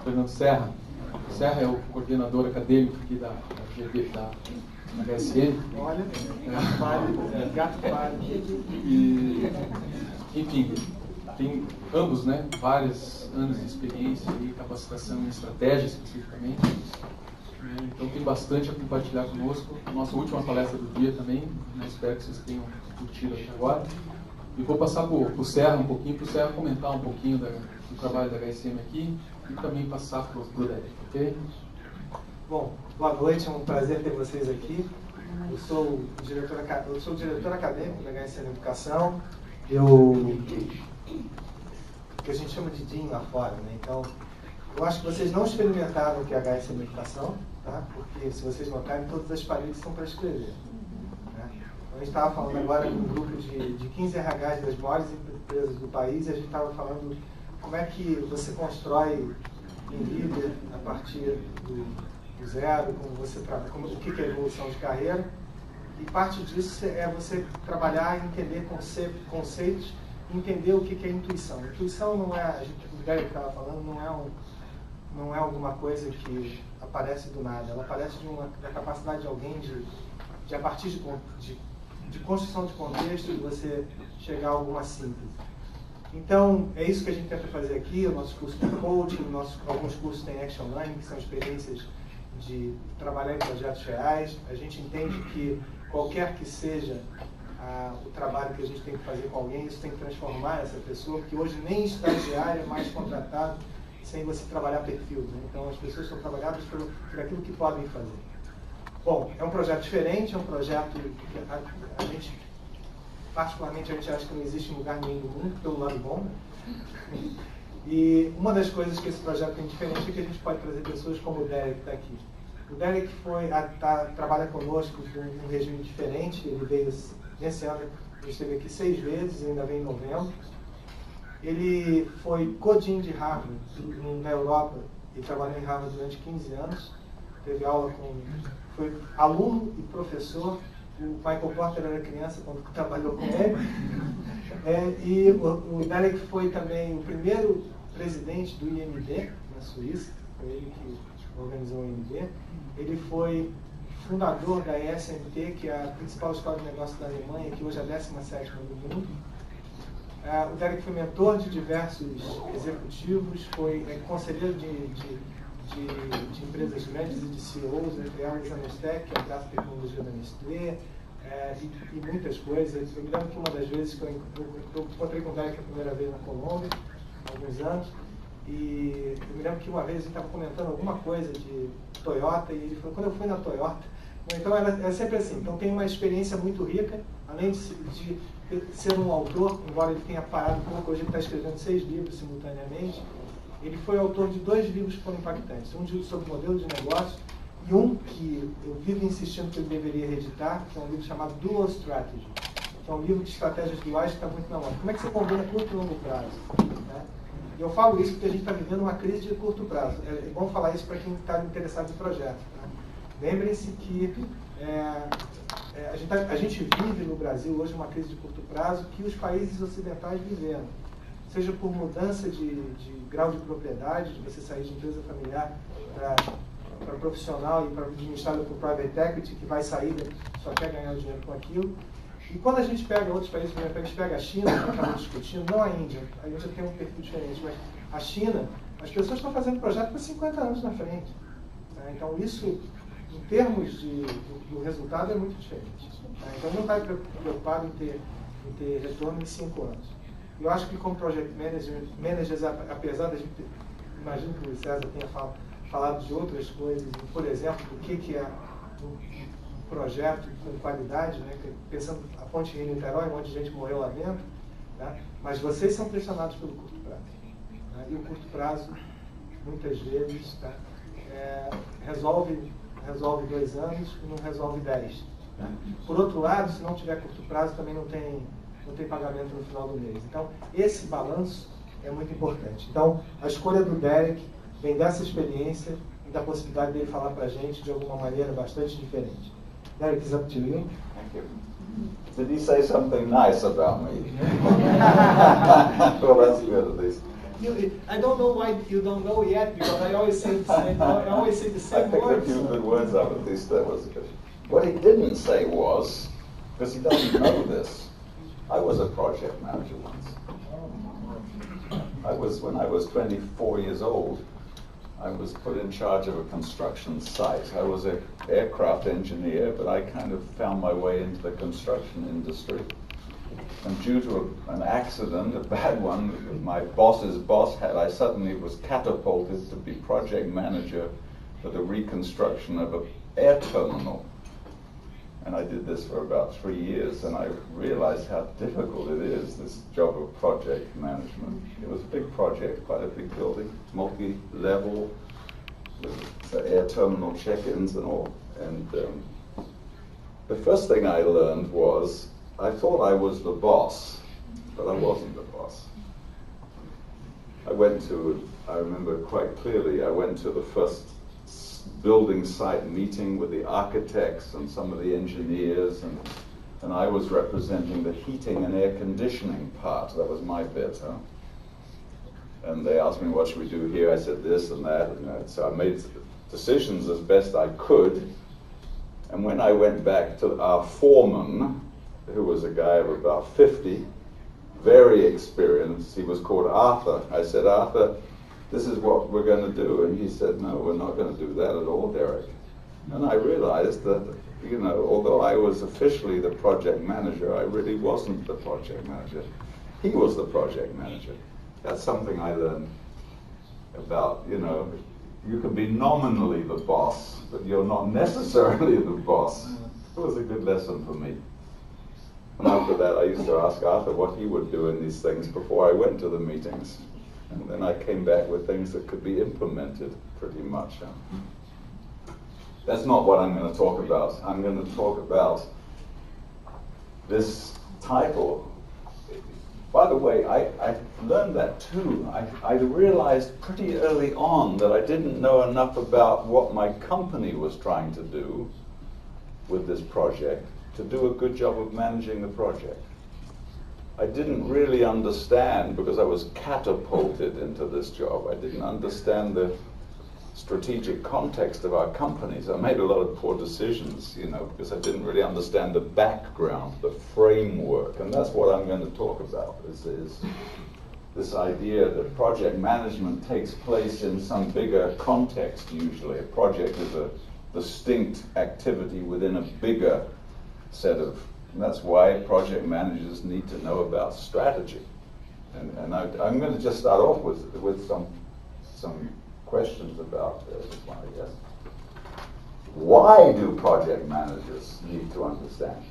Fernando Serra. O Serra é o coordenador acadêmico aqui da HSM. Olha, gato palho. E, enfim, tem ambos, né, vários anos de experiência e capacitação em estratégia especificamente. Então tem bastante a compartilhar conosco. Nossa última palestra do dia também, espero que vocês tenham curtido até agora. E vou passar para o Serra um pouquinho, para o Serra comentar um pouquinho do trabalho da HSM aqui e também passar para o Derek, ok? Bom, boa noite, é um prazer ter vocês aqui. Eu sou o diretor acadêmico da HSM Educação. Que a gente chama de DIN lá fora, né? Então, eu acho que vocês não experimentaram o que é HSM Educação, tá? Porque, se vocês notarem, todas as paredes são para escrever. Né? A gente estava falando agora com um grupo de 15 RHs das maiores empresas do país e a gente estava falando como é que você constrói um líder a partir do zero, como você trabalha, o que é evolução de carreira. E parte disso é você trabalhar e entender conceitos, entender o que é intuição. Intuição não é, o Derek estava falando, não é alguma coisa que aparece do nada. Ela aparece da capacidade de alguém de a partir de construção de contexto, de você chegar a alguma síntese. Então, é isso que a gente tenta fazer aqui. O nosso curso tem coaching, alguns cursos têm action learning, que são experiências de trabalhar em projetos reais. A gente entende que qualquer que seja o trabalho que a gente tem que fazer com alguém, isso tem que transformar essa pessoa, porque hoje nem estagiário é mais contratado sem você trabalhar perfil. Né? Então, as pessoas são trabalhadas por aquilo que podem fazer. Bom, é um projeto diferente, é um projeto que a gente, particularmente, a gente acha que não existe em lugar nenhum do mundo, pelo lado bom. Né? E uma das coisas que esse projeto tem diferente é que a gente pode trazer pessoas como o Derek, que está aqui. O Derek trabalha conosco num regime diferente. Ele veio nesse ano, ele esteve aqui 6 vezes, ainda vem em novembro. Ele foi co-dean de Harvard na Europa e trabalhou em Harvard durante 15 anos. Teve aula foi aluno e professor. O Michael Porter era criança quando trabalhou com ele. E o Derek foi também o primeiro presidente do IMD na Suíça. Foi ele que organizou o IMD. Ele foi fundador da SMT, que é a principal escola de negócios da Alemanha, que hoje é a 17ª do mundo. O Derek foi mentor de diversos executivos, foi conselheiro de empresas grandes e de CEOs, entre elas a Nestlé, que é a braço de tecnologia da Nestlé, e muitas coisas. Eu me lembro que uma das vezes que eu encontrei com o Derek a primeira vez na Colômbia, há alguns anos, e eu me lembro que uma vez ele estava comentando alguma coisa de Toyota, e ele falou, quando eu fui na Toyota, então é sempre assim, então tem uma experiência muito rica, além de ser um autor, embora ele tenha parado um pouco, hoje ele está escrevendo 6 livros simultaneamente. Ele foi autor de 2 livros que foram impactantes, um sobre modelo de negócio e um que eu vivo insistindo que ele deveria reeditar, que é um livro chamado Dual Strategy, que é um livro de estratégias duais que está muito na moda. Como é que você combina curto e longo prazo? Né? E eu falo isso porque a gente está vivendo uma crise de curto prazo. É bom falar isso para quem está interessado no projeto. Tá? Lembrem-se que a gente vive no Brasil hoje uma crise de curto prazo que os países ocidentais viveram. Seja por mudança de grau de propriedade, de você sair de empresa familiar para profissional e para administrado por private equity, que vai sair, só quer ganhar o dinheiro com aquilo. E quando a gente pega outros países, por exemplo, a gente pega a China, que estamos discutindo, não a Índia tem um perfil diferente, mas a China, as pessoas estão fazendo projeto para 50 anos na frente. Né? Então isso, em termos do resultado, é muito diferente. Né? Então não está preocupado em ter retorno em 5 anos. Eu acho que como Project Managers, apesar da gente, imagino que o César tenha falado de outras coisas, por exemplo, do que é um projeto com qualidade, né, pensando a Ponte Rio-Niterói, um monte de gente morreu lá dentro, né, mas vocês são pressionados pelo curto prazo. Né, e o curto prazo, muitas vezes, tá, resolve 2 anos e não resolve 10. Né. Por outro lado, se não tiver curto prazo, também não tem pagamento no final do mês. Então, esse balanço é muito importante. Então, a escolha do Derek vem dessa experiência e da possibilidade dele falar para a gente de alguma maneira bastante diferente. Derek, it's up to you. Thank you. Did he say something nice about me? Well, that's good at least. I don't know why you don't know yet, because I always say the same, I picked a few good words out, at least that was good. What he didn't say was, because he doesn't know this, I was a project manager once. When I was 24 years old, I was put in charge of a construction site. I was an aircraft engineer, but I kind of found my way into the construction industry. And due to an accident, a bad one, that my boss's boss had, I suddenly was catapulted to be project manager for the reconstruction of an air terminal. And I did this for about 3 years, and I realized how difficult it is, this job of project management. It was a big project, quite a big building, multi-level, with air terminal check-ins and all. And the first thing I learned was, I thought I was the boss, but I wasn't the boss. I remember quite clearly, I went to the first building site meeting with the architects and some of the engineers, and I was representing the heating and air conditioning part. That was my bit, huh? And they asked me, what should we do here? I said this and that, and that. So I made decisions as best I could. And when I went back to our foreman, who was a guy of about 50, very experienced, he was called Arthur. I said, Arthur, this is what we're going to do. And he said, no, we're not going to do that at all, Derek. And I realized that, you know, although I was officially the project manager, I really wasn't the project manager. He was the project manager. That's something I learned about, you know, you can be nominally the boss, but you're not necessarily the boss. It was a good lesson for me. And after that, I used to ask Arthur what he would do in these things before I went to the meetings. And then I came back with things that could be implemented pretty much. That's not what I'm going to talk about. I'm going to talk about this title. By the way, I learned that too. I realized pretty early on that I didn't know enough about what my company was trying to do with this project to do a good job of managing the project. I didn't really understand, because I was catapulted into this job, I didn't understand the strategic context of our companies. I made a lot of poor decisions, you know, because I didn't really understand the background, the framework, and that's what I'm going to talk about, is this idea that project management takes place in some bigger context usually. A project is a distinct activity within a bigger set of, and that's why project managers need to know about strategy. And I'm going to just start off with some questions about this one, I guess. Why do project managers need to understand?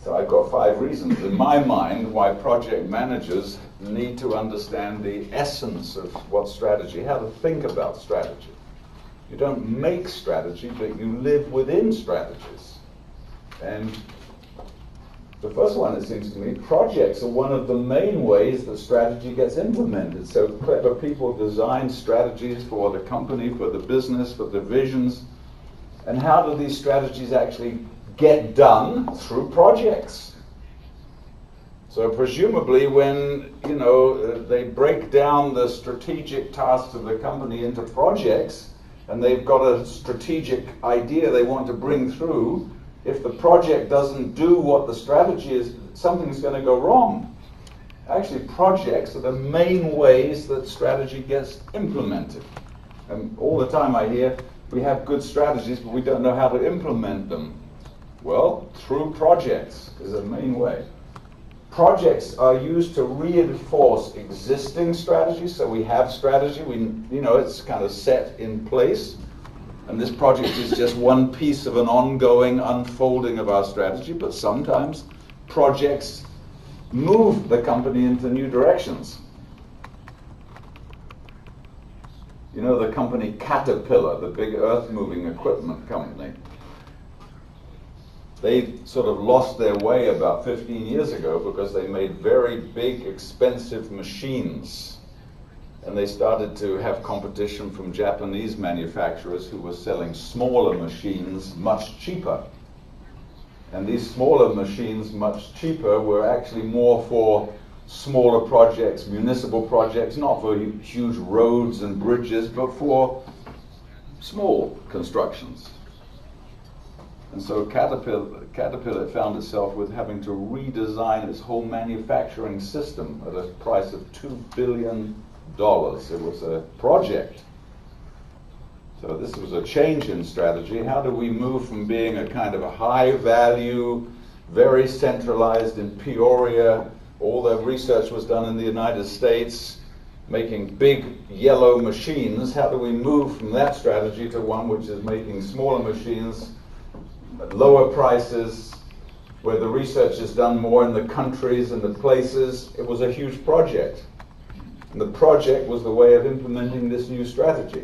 So I've got 5 reasons in my mind why project managers need to understand the essence of what strategy, how to think about strategy. You don't make strategy, but you live within strategies. And the first one, it seems to me, projects are one of the main ways that strategy gets implemented. So clever people design strategies for the company, for the business, for the visions. And how do these strategies actually get done? Through projects. So presumably when, you know, they break down the strategic tasks of the company into projects, and they've got a strategic idea they want to bring through, if the project doesn't do what the strategy is, something's going to go wrong. Actually, projects are the main ways that strategy gets implemented. And all the time I hear, we have good strategies, but we don't know how to implement them. Well, through projects is the main way. Projects are used to reinforce existing strategies. So we have strategy, it's kind of set in place. And this project is just one piece of an ongoing unfolding of our strategy, but sometimes projects move the company into new directions. You know the company Caterpillar, the big earth-moving equipment company. They sort of lost their way about 15 years ago because they made very big, expensive machines. And they started to have competition from Japanese manufacturers who were selling smaller machines much cheaper. And these smaller machines, much cheaper, were actually more for smaller projects, municipal projects, not for huge roads and bridges, but for small constructions. And so Caterpillar found itself with having to redesign its whole manufacturing system at a price of $2 billion. It was a project. So this was a change in strategy. How do we move from being a kind of a high value, very centralized in Peoria, all the research was done in the United States, making big yellow machines? How do we move from that strategy to one which is making smaller machines at lower prices, where the research is done more in the countries and the places? It was a huge project. And the project was the way of implementing this new strategy.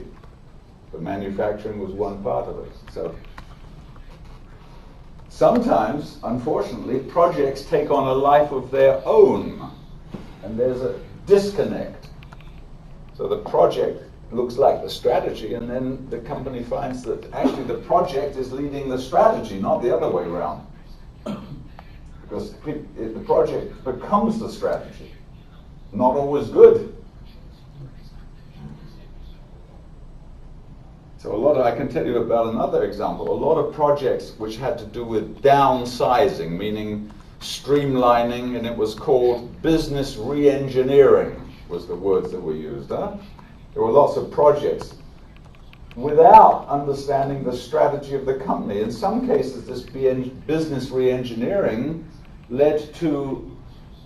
But manufacturing was one part of it. So sometimes, unfortunately, projects take on a life of their own, and there's a disconnect. So the project looks like the strategy, and then the company finds that actually the project is leading the strategy, not the other way around. Because the project becomes the strategy. Not always good. So I can tell you about another example. A lot of projects which had to do with downsizing, meaning streamlining, and it was called business re-engineering, was the words that were used. There were lots of projects without understanding the strategy of the company. In some cases, this business re-engineering led to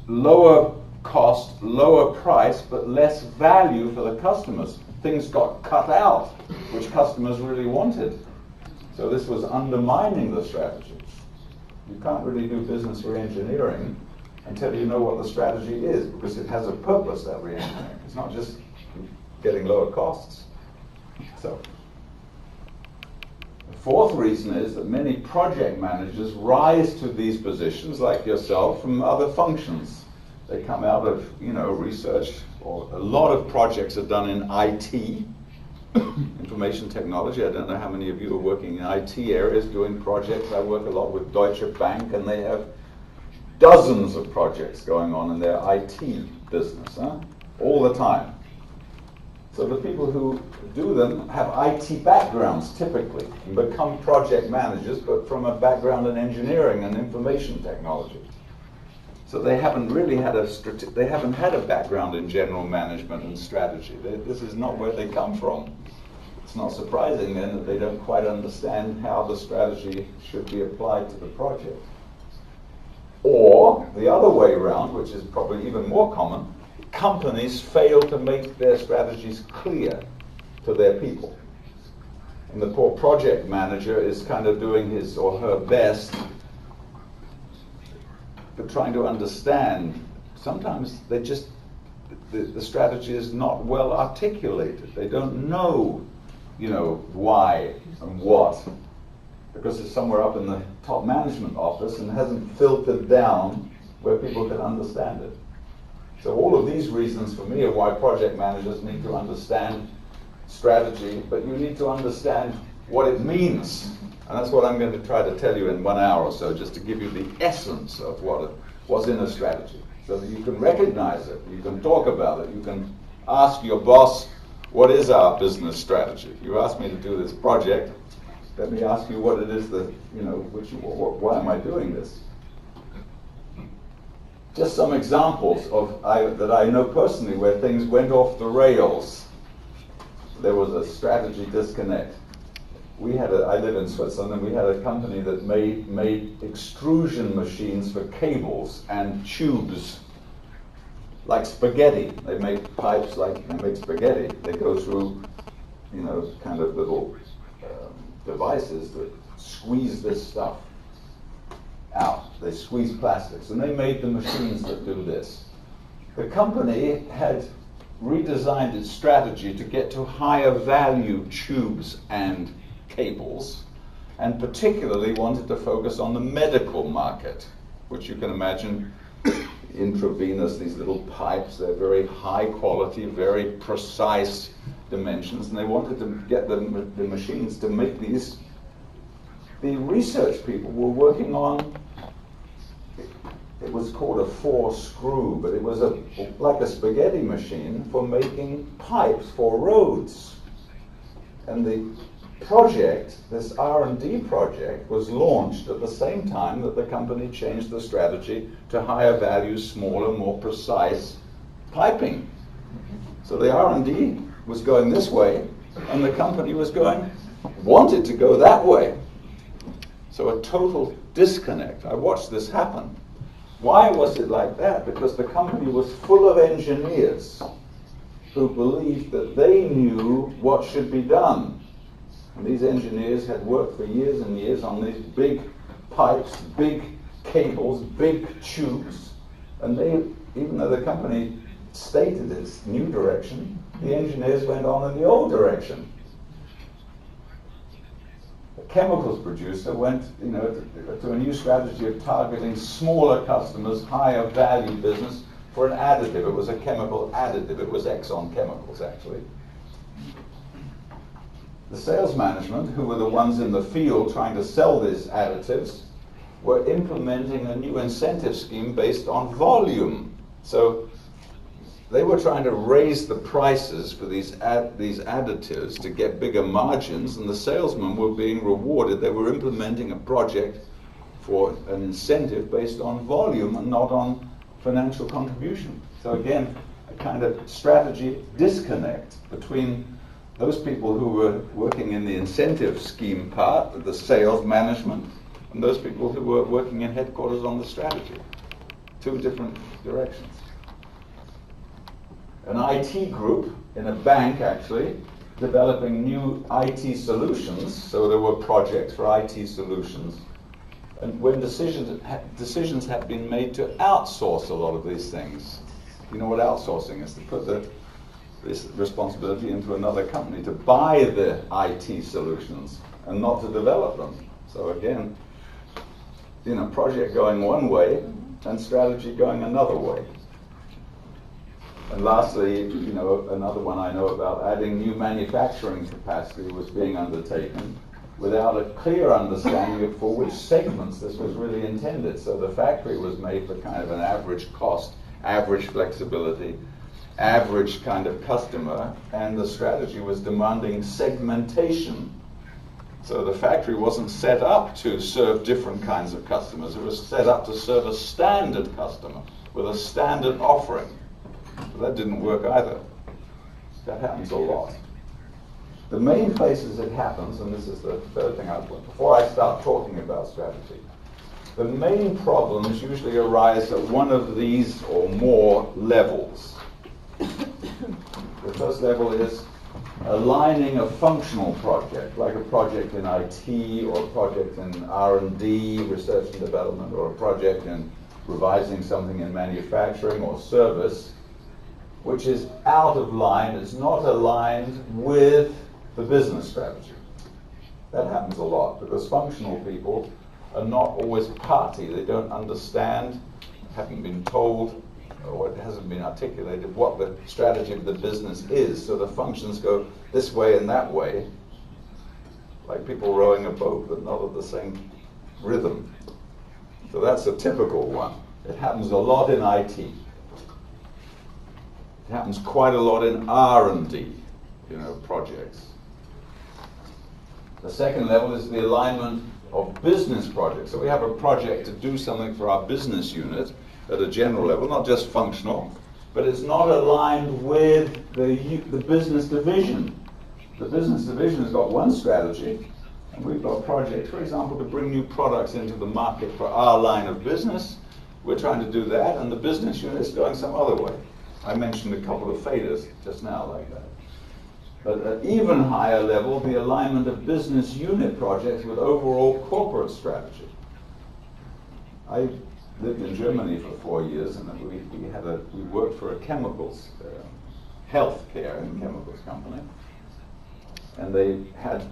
lower cost, lower price, but less value for the customers. Things got cut out, which customers really wanted. So this was undermining the strategy. You can't really do business re-engineering until you know what the strategy is, because it has a purpose, that re-engineering. It's not just getting lower costs. So the fourth reason is that many project managers rise to these positions, like yourself, from other functions. They come out of, research, or a lot of projects are done in IT, information technology. I don't know how many of you are working in IT areas doing projects. I work a lot with Deutsche Bank, and they have dozens of projects going on in their IT business, all the time. So the people who do them have IT backgrounds typically, and become project managers, but from a background in engineering and information technology. So they haven't really had a background in general management and strategy. This is not where they come from. It's not surprising then that they don't quite understand how the strategy should be applied to the project. Or the other way around, which is probably even more common, companies fail to make their strategies clear to their people. And the poor project manager is kind of doing his or her best, but trying to understand. Sometimes the strategy is not well articulated. They don't know, why and what, because it's somewhere up in the top management office and hasn't filtered down where people can understand it. So all of these reasons for me are why project managers need to understand strategy, but you need to understand what it means. And that's what I'm going to try to tell you in 1 hour or so, just to give you the essence of what's in a strategy, so that you can recognize it, you can talk about it, you can ask your boss, what is our business strategy? You asked me to do this project, let me ask you what it is that, why am I doing this? Just some examples that I know personally where things went off the rails. There was a strategy disconnect. I live in Switzerland, and we had a company that made extrusion machines for cables and tubes, like spaghetti. They make pipes like they make spaghetti. They go through, kind of little devices that squeeze this stuff out. They squeeze plastics, and they made the machines that do this. The company had redesigned its strategy to get to higher value tubes and cables, and particularly wanted to focus on the medical market, which you can imagine intravenous, these little pipes. They're very high quality, very precise dimensions, and they wanted to get the machines to make these. The research people were working on it was called a 4-screw, but it was like a spaghetti machine for making pipes for roads. And the project, this R&D project, was launched at the same time that the company changed the strategy to higher value, smaller, more precise piping. So the R&D was going this way, and the company wanted to go that way. So a total disconnect. I watched this happen. Why was it like that? Because the company was full of engineers who believed that they knew what should be done. And these engineers had worked for years and years on these big pipes, big cables, big tubes, and they, even though the company stated its new direction, the engineers went on in the old direction. The chemicals producer went, to a new strategy of targeting smaller customers, higher value business for an additive. It was a chemical additive. It was Exxon Chemicals, actually. The sales management, who were the ones in the field trying to sell these additives, were implementing a new incentive scheme based on volume. So they were trying to raise the prices for these additives to get bigger margins, and the salesmen were being rewarded. They were implementing a project for an incentive based on volume and not on financial contribution. So again, a kind of strategy disconnect between those people who were working in the incentive scheme part, the sales management, and those people who were working in headquarters on the strategy. Two different directions. An IT group in a bank, actually, developing new IT solutions. So there were projects for IT solutions. And when decisions had been made to outsource a lot of these things. You know what outsourcing is? To put this responsibility into another company, to buy the IT solutions and not to develop them. So again, project going one way and strategy going another way. And lastly, another one I know about, adding new manufacturing capacity was being undertaken without a clear understanding of for which segments this was really intended. So the factory was made for kind of an average cost, average flexibility, average kind of customer, and the strategy was demanding segmentation. So the factory wasn't set up to serve different kinds of customers. It was set up to serve a standard customer with a standard offering. But that didn't work either. That happens a lot. The main places it happens, and this is the third thing before I start talking about strategy, the main problems usually arise at one of these or more levels. The first level is aligning a functional project, like a project in IT or a project in R&D, research and development, or a project in revising something in manufacturing or service, which is out of line, is not aligned with the business strategy. That happens a lot because functional people are not always party. They don't understand, haven't been told, or it hasn't been articulated what the strategy of the business is. So the functions go this way and that way, like people rowing a boat, but not at the same rhythm. So that's a typical one. It happens a lot in IT. It happens quite a lot in R&D, projects. The second level is the alignment of business projects. So we have a project to do something for our business unit at a general level, not just functional, but it's not aligned with the business division. The business division has got one strategy, and we've got projects, for example, to bring new products into the market for our line of business. We're trying to do that, and the business unit is going some other way. I mentioned a couple of faders just now like that. But at an even higher level, the alignment of business unit projects with overall corporate strategy. I lived in Germany for 4 years, and we worked for a chemicals, healthcare and chemicals company, and they had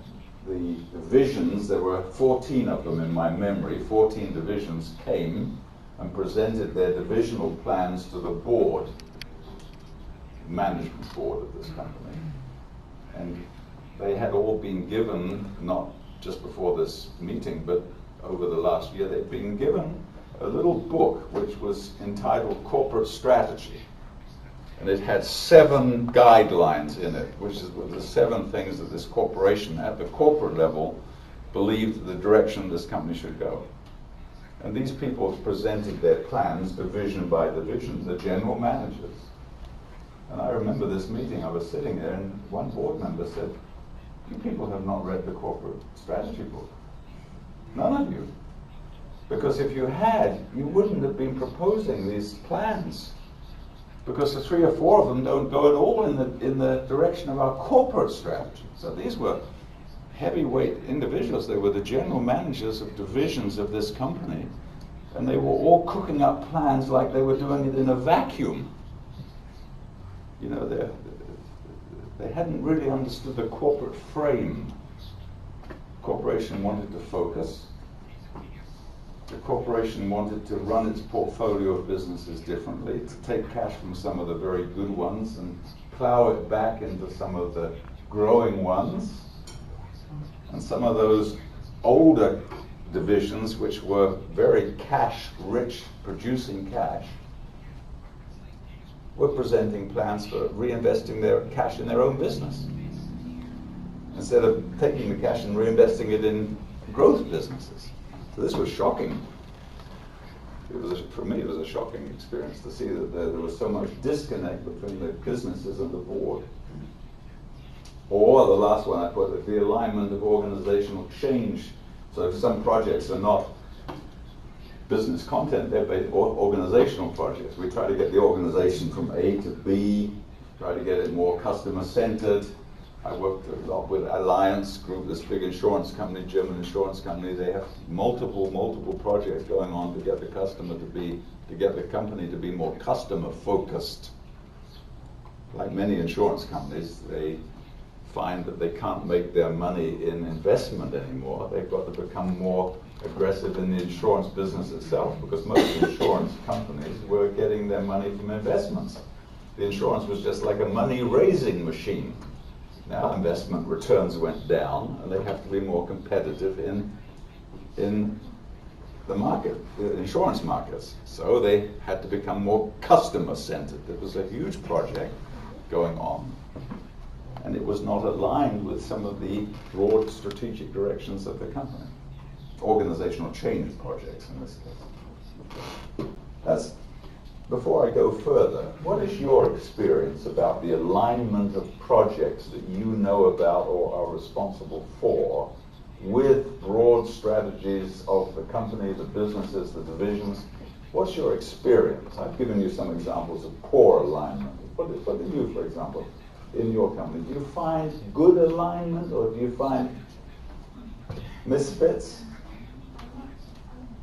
the divisions. There were 14 of them in my memory. 14 divisions came and presented their divisional plans to the board, management board of this company, and they had all been given, not just before this meeting, but over the last year, they'd been given a little book which was entitled Corporate Strategy. And it had 7 guidelines in it, which were the 7 things that this corporation at the corporate level believed the direction this company should go. And these people presented their plans division by division, the general managers. And I remember this meeting, I was sitting there and one board member said, "You people have not read the corporate strategy book. None of you. Because if you had, you wouldn't have been proposing these plans. Because the 3 or 4 of them don't go at all in the direction of our corporate strategy." So these were heavyweight individuals. They were the general managers of divisions of this company, and they were all cooking up plans like they were doing it in a vacuum. You know, they hadn't really understood the corporate frame. The corporation wanted to focus. The corporation wanted to run its portfolio of businesses differently, to take cash from some of the very good ones and plow it back into some of the growing ones. And some of those older divisions, which were very cash-rich, producing cash, were presenting plans for reinvesting their cash in their own business, instead of taking the cash and reinvesting it in growth businesses. So this was shocking. For me, it was a shocking experience to see that there was so much disconnect between the businesses and the board. Or the last one I put, the alignment of organizational change. So some projects are not business content, they're organizational projects. We try to get the organization from A to B, try to get it more customer-centered. I worked a lot with Alliance Group, this big insurance company, German insurance company. They have multiple projects going on to get the company to be more customer-focused. Like many insurance companies, they find that they can't make their money in investment anymore. They've got to become more aggressive in the insurance business itself, because most insurance companies were getting their money from investments. The insurance was just like a money-raising machine. Now investment returns went down, and they have to be more competitive in the market, the insurance markets. So they had to become more customer-centered. It was a huge project going on, and it was not aligned with some of the broad strategic directions of the company. Organizational change projects in this case. Before I go further, what is your experience about the alignment of projects that you know about or are responsible for with broad strategies of the company, the businesses, the divisions? What's your experience? I've given you some examples of poor alignment. What do you, for example, in your company, do you find good alignment, or do you find misfits?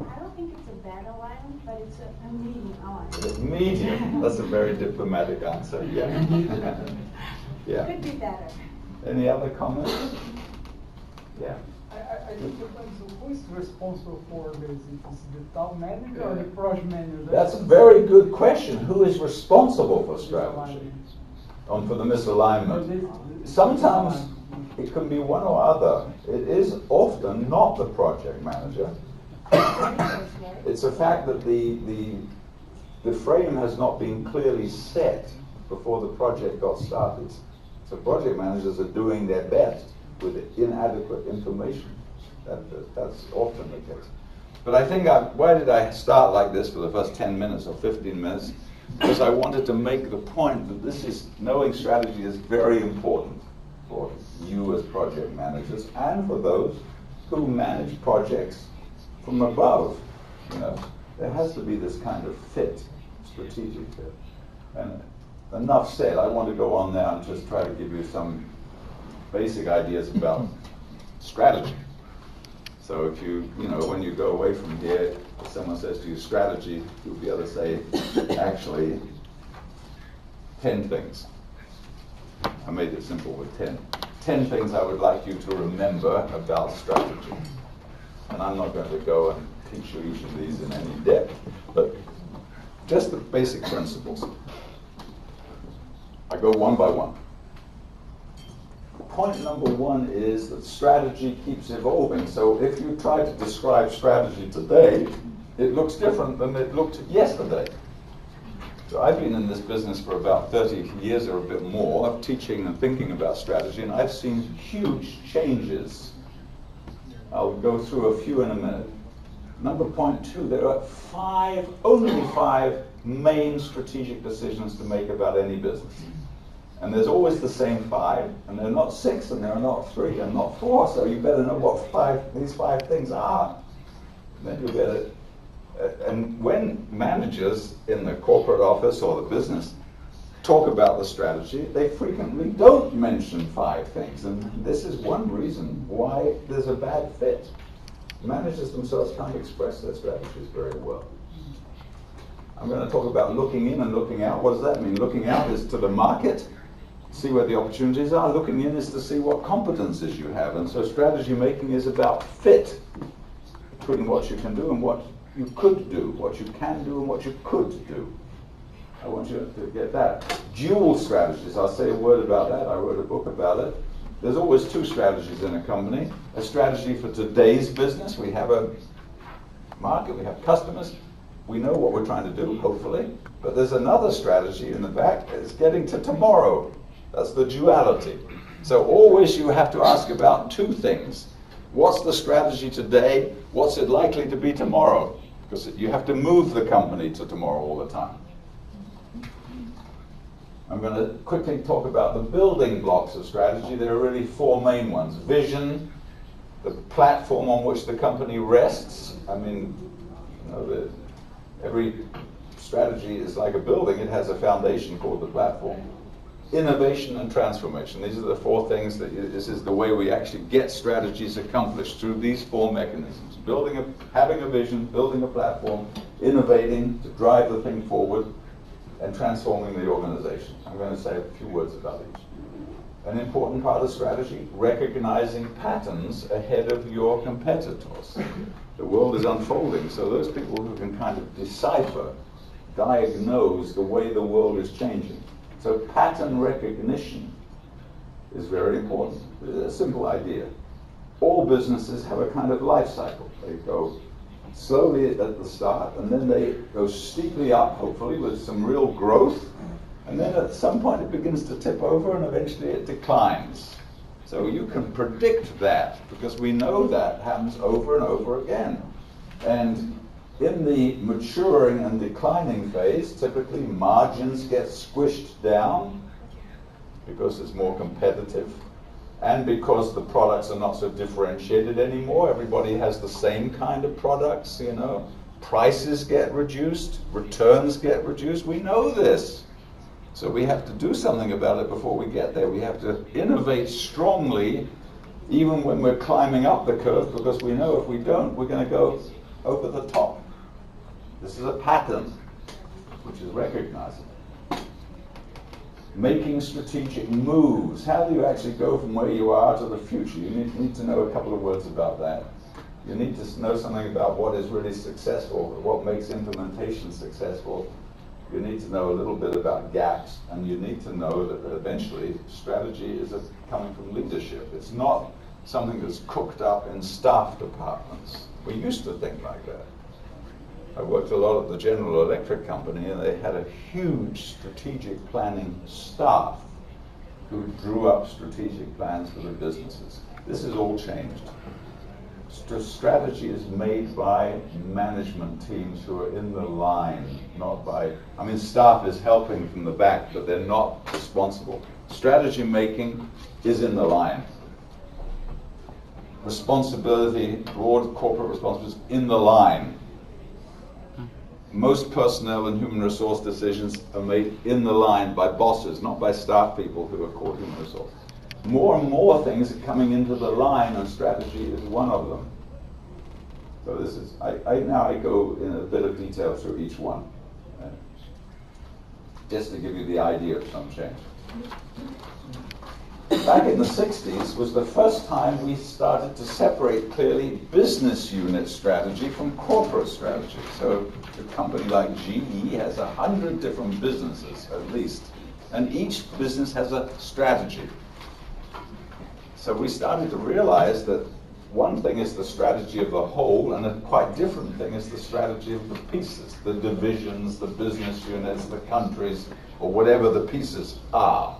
I don't think it's a bad alignment, but it's a medium alignment. It's medium. That's a very diplomatic answer. Yeah. Yeah. Could be better. Any other comments? Yeah. I think it depends on who is responsible for this. Is the top manager or the project manager? That's a very good question. Who is responsible for strategy? For the misalignment? Sometimes it can be one or other. It is often not the project manager. It's a fact that the frame has not been clearly set before the project got started. So project managers are doing their best with inadequate information. That's often the case. But I think, why did I start like this for the first 10 minutes or 15 minutes? Because I wanted to make the point that knowing strategy is very important for you as project managers and for those who manage projects from above. You know, there has to be this kind of fit, strategic fit. And enough said. I want to go on now and just try to give you some basic ideas about strategy. So if when you go away from here, if someone says to you strategy, you'll be able to say, actually, 10 things. I made it simple with 10. 10 things I would like you to remember about strategy. And I'm not going to go and teach you each of these in any depth, but just the basic principles. I go one by one. Point number one is that strategy keeps evolving. So if you try to describe strategy today, it looks different than it looked yesterday. So I've been in this business for about 30 years or a bit more of teaching and thinking about strategy, and I've seen huge changes. I'll go through a few in a minute. Number point 2, there are only five main strategic decisions to make about any business. And there's always the same 5, and they're not 6, and they're not 3, and not 4, so you better know what these 5 things are. Then you better, and when managers in the corporate office or the business talk about the strategy, they frequently don't mention 5 things, and this is one reason why there's a bad fit. Managers themselves can't express their strategies very well. I'm going to talk about looking in and looking out. What does that mean? Looking out is to the market, see where the opportunities are. Looking in is to see what competencies you have. And so strategy making is about fit between what you can do and what you could do, what you can do and what you could do. I want you to get that. Dual strategies, I'll say a word about that. I wrote a book about it. There's always 2 strategies in a company. A strategy for today's business. We have a market, we have customers. We know what we're trying to do, hopefully. But there's another strategy in the back. It's getting to tomorrow. That's the duality. So always you have to ask about 2 things. What's the strategy today? What's it likely to be tomorrow? Because you have to move the company to tomorrow all the time. I'm going to quickly talk about the building blocks of strategy. There are really 4 main ones. Vision, the platform on which the company rests. I mean, every strategy is like a building. It has a foundation called the platform. Innovation and transformation. These are the 4 things this is the way we actually get strategies accomplished, through these 4 mechanisms. Having a vision, building a platform, innovating to drive the thing forward, and transforming the organization. I'm going to say a few words about each. An important part of strategy, recognizing patterns ahead of your competitors. The world is unfolding, so those people who can kind of decipher, diagnose the way the world is changing. So pattern recognition is very important. It's a simple idea. All businesses have a kind of life cycle. They go slowly at the start, and then they go steeply up, hopefully, with some real growth. And then at some point it begins to tip over, and eventually it declines. So you can predict that, because we know that happens over and over again. And in the maturing and declining phase, typically margins get squished down because it's more competitive, and because the products are not so differentiated anymore. Everybody has the same kind of products, Prices get reduced, returns get reduced. We know this. So we have to do something about it before we get there. We have to innovate strongly, even when we're climbing up the curve, because we know if we don't, we're going to go over the top. This is a pattern, which is recognizable. Making strategic moves. How do you actually go from where you are to the future? You need to know a couple of words about that. You need to know something about what is really successful, what makes implementation successful. You need to know a little bit about gaps, and you need to know that eventually strategy is coming from leadership. It's not something that's cooked up in staff departments. We used to think like that. I worked a lot at the General Electric company, and they had a huge strategic planning staff who drew up strategic plans for the businesses. This has all changed. Strategy is made by management teams who are in the line, not by, staff is helping from the back, but they're not responsible. Strategy making is in the line. Responsibility, broad corporate responsibility is in the line. Most personnel and human resource decisions are made in the line by bosses, not by staff people who are called human resource. More and more things are coming into the line, and strategy is one of them. So this is, now I go in a bit of detail through each one, just to give you the idea of some change. Back in the 60s was the first time we started to separate clearly business unit strategy from corporate strategy. So a company like GE has 100 different businesses, at least, and each business has a strategy. So we started to realize that one thing is the strategy of the whole, and a quite different thing is the strategy of the pieces, the divisions, the business units, the countries, or whatever the pieces are.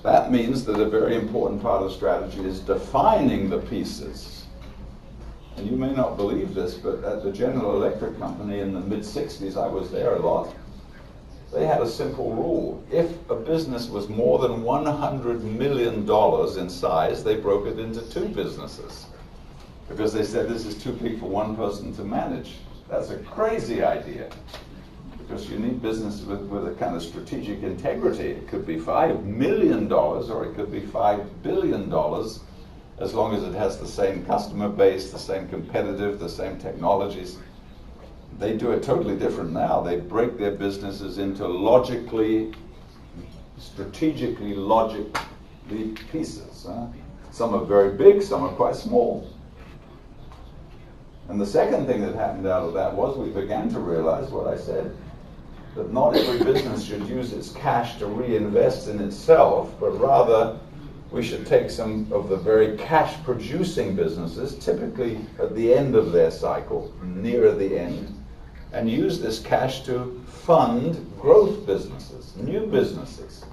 That means that a very important part of strategy is defining the pieces. And you may not believe this, but at the General Electric Company in the mid-60s, I was there a lot, they had a simple rule. If a business was more than $100 million in size, they broke it into two businesses. Because they said this is too big for one person to manage. That's a crazy idea. Because you need business with a kind of strategic integrity. It could be $5 million or it could be $5 billion, as long as it has the same customer base, the same competitive, the same technologies. They do it totally different now. They break their businesses into strategically pieces. Some are very big, some are quite small. And the second thing that happened out of that was we began to realize what I said, that not every business should use its cash to reinvest in itself, but rather we should take some of the very cash-producing businesses, typically at the end of their cycle, nearer the end, and use this cash to fund growth businesses, new businesses.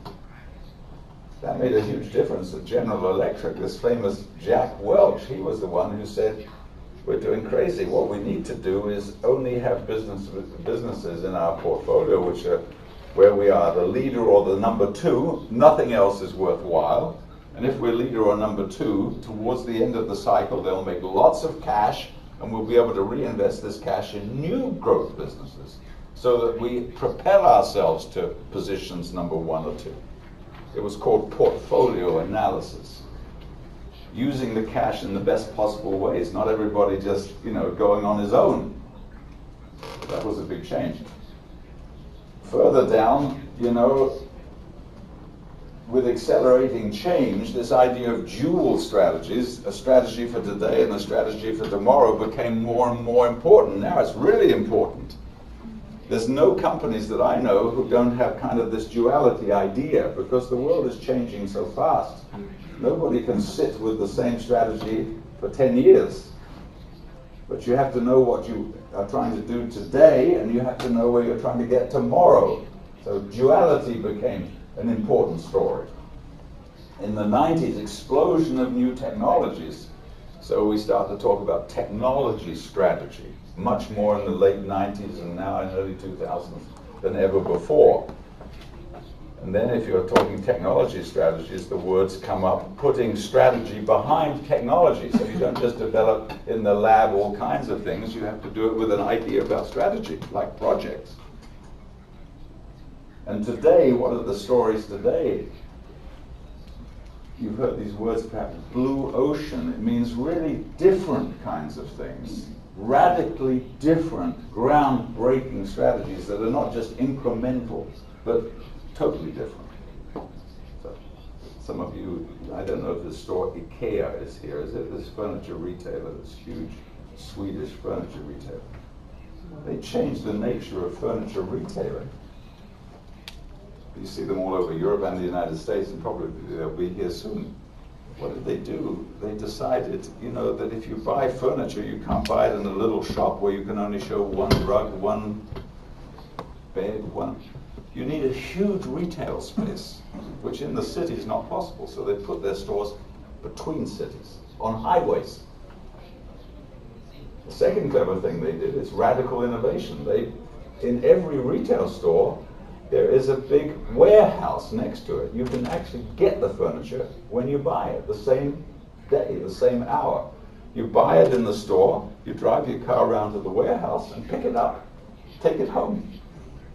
That made a huge difference at General Electric. This famous Jack Welch, he was the one who said, we're doing crazy. What we need to do is only have businesses in our portfolio which are where we are the leader or the number two. Nothing else is worthwhile. And if we're leader or number two, towards the end of the cycle, they'll make lots of cash, and we'll be able to reinvest this cash in new growth businesses so that we propel ourselves to positions number one or two. It was called portfolio analysis. Using the cash in the best possible ways, not everybody just, going on his own. That was a big change. Further down, with accelerating change, this idea of dual strategies, a strategy for today and a strategy for tomorrow, became more and more important. Now it's really important. There's no companies that I know who don't have kind of this duality idea, because the world is changing so fast. Nobody can sit with the same strategy for 10 years. But you have to know what you are trying to do today, and you have to know where you're trying to get tomorrow. So duality became an important story. In the 90s, explosion of new technologies. So we start to talk about technology strategy, much more in the late 90s and now in early 2000s than ever before. And then if you're talking technology strategies, the words come up, putting strategy behind technology. So you don't just develop in the lab all kinds of things, you have to do it with an idea about strategy, like projects. And today, what are the stories today? You've heard these words perhaps, blue ocean. It means really different kinds of things, radically different, groundbreaking strategies that are not just incremental, but totally different. So, some of you, I don't know if the store IKEA is here. Is it this furniture retailer, this huge Swedish furniture retailer? They changed the nature of furniture retailing. You see them all over Europe and the United States, and probably they'll be here soon. What did they do? They decided, that if you buy furniture, you can't buy it in a little shop where you can only show one rug, one bed, You need a huge retail space, which in the city is not possible. So they put their stores between cities, on highways. The second clever thing they did is radical innovation. In every retail store, there is a big warehouse next to it. You can actually get the furniture when you buy it, the same day, the same hour. You buy it in the store, you drive your car around to the warehouse and pick it up, take it home.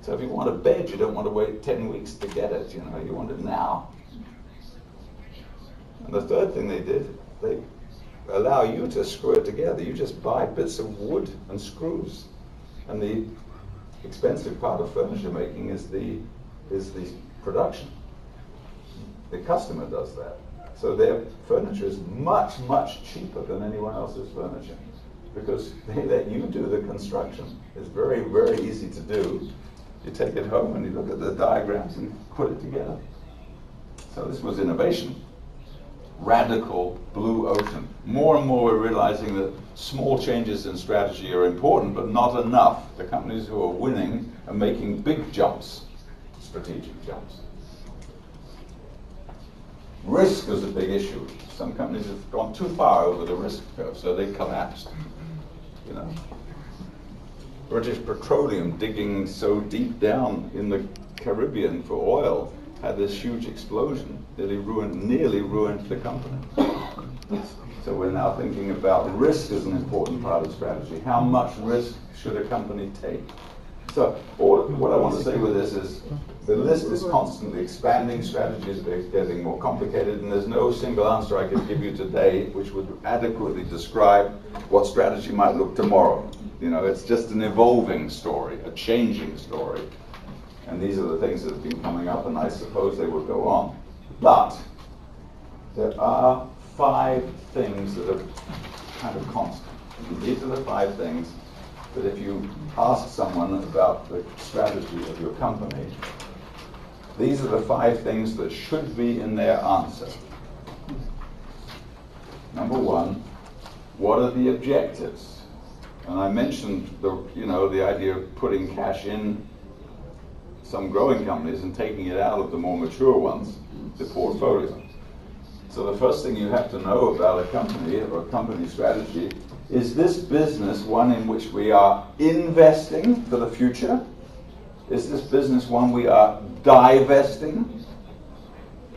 So if you want a bed, you don't want to wait 10 weeks to get it, you want it now. And the third thing they did, they allow you to screw it together. You just buy bits of wood and screws. And the expensive part of furniture making is the production. The customer does that. So their furniture is much, much cheaper than anyone else's furniture, because they let you do the construction. It's very, very easy to do. You take it home and you look at the diagrams and put it together. So this was innovation. radical blue ocean. More and more we're realizing that small changes in strategy are important, but not enough. The companies who are winning are making big jumps, strategic jumps. Risk is a big issue. Some companies have gone too far over the risk curve, so they collapsed. You know, British Petroleum, digging so deep down in the Caribbean for oil, had this huge explosion that nearly ruined the company. So we're now thinking about risk as an important part of strategy. How much risk should a company take? So what I want to say with this is the list is constantly expanding, strategies are getting more complicated, and there's no single answer I can give you today which would adequately describe what strategy might look tomorrow. You know, it's just an evolving story, a changing story. And these are the things that have been coming up, and I suppose they will go on. But there are 5 things that are kind of constant. And these are the 5 things that if you ask someone about the strategy of your company, these are the 5 things that should be in their answer. Number 1, what are the objectives? And I mentioned the idea of putting cash in some growing companies and taking it out of the more mature ones, the portfolio. So the first thing you have to know about a company or a company strategy is this business one in which we are investing for the future? Is this business one we are divesting?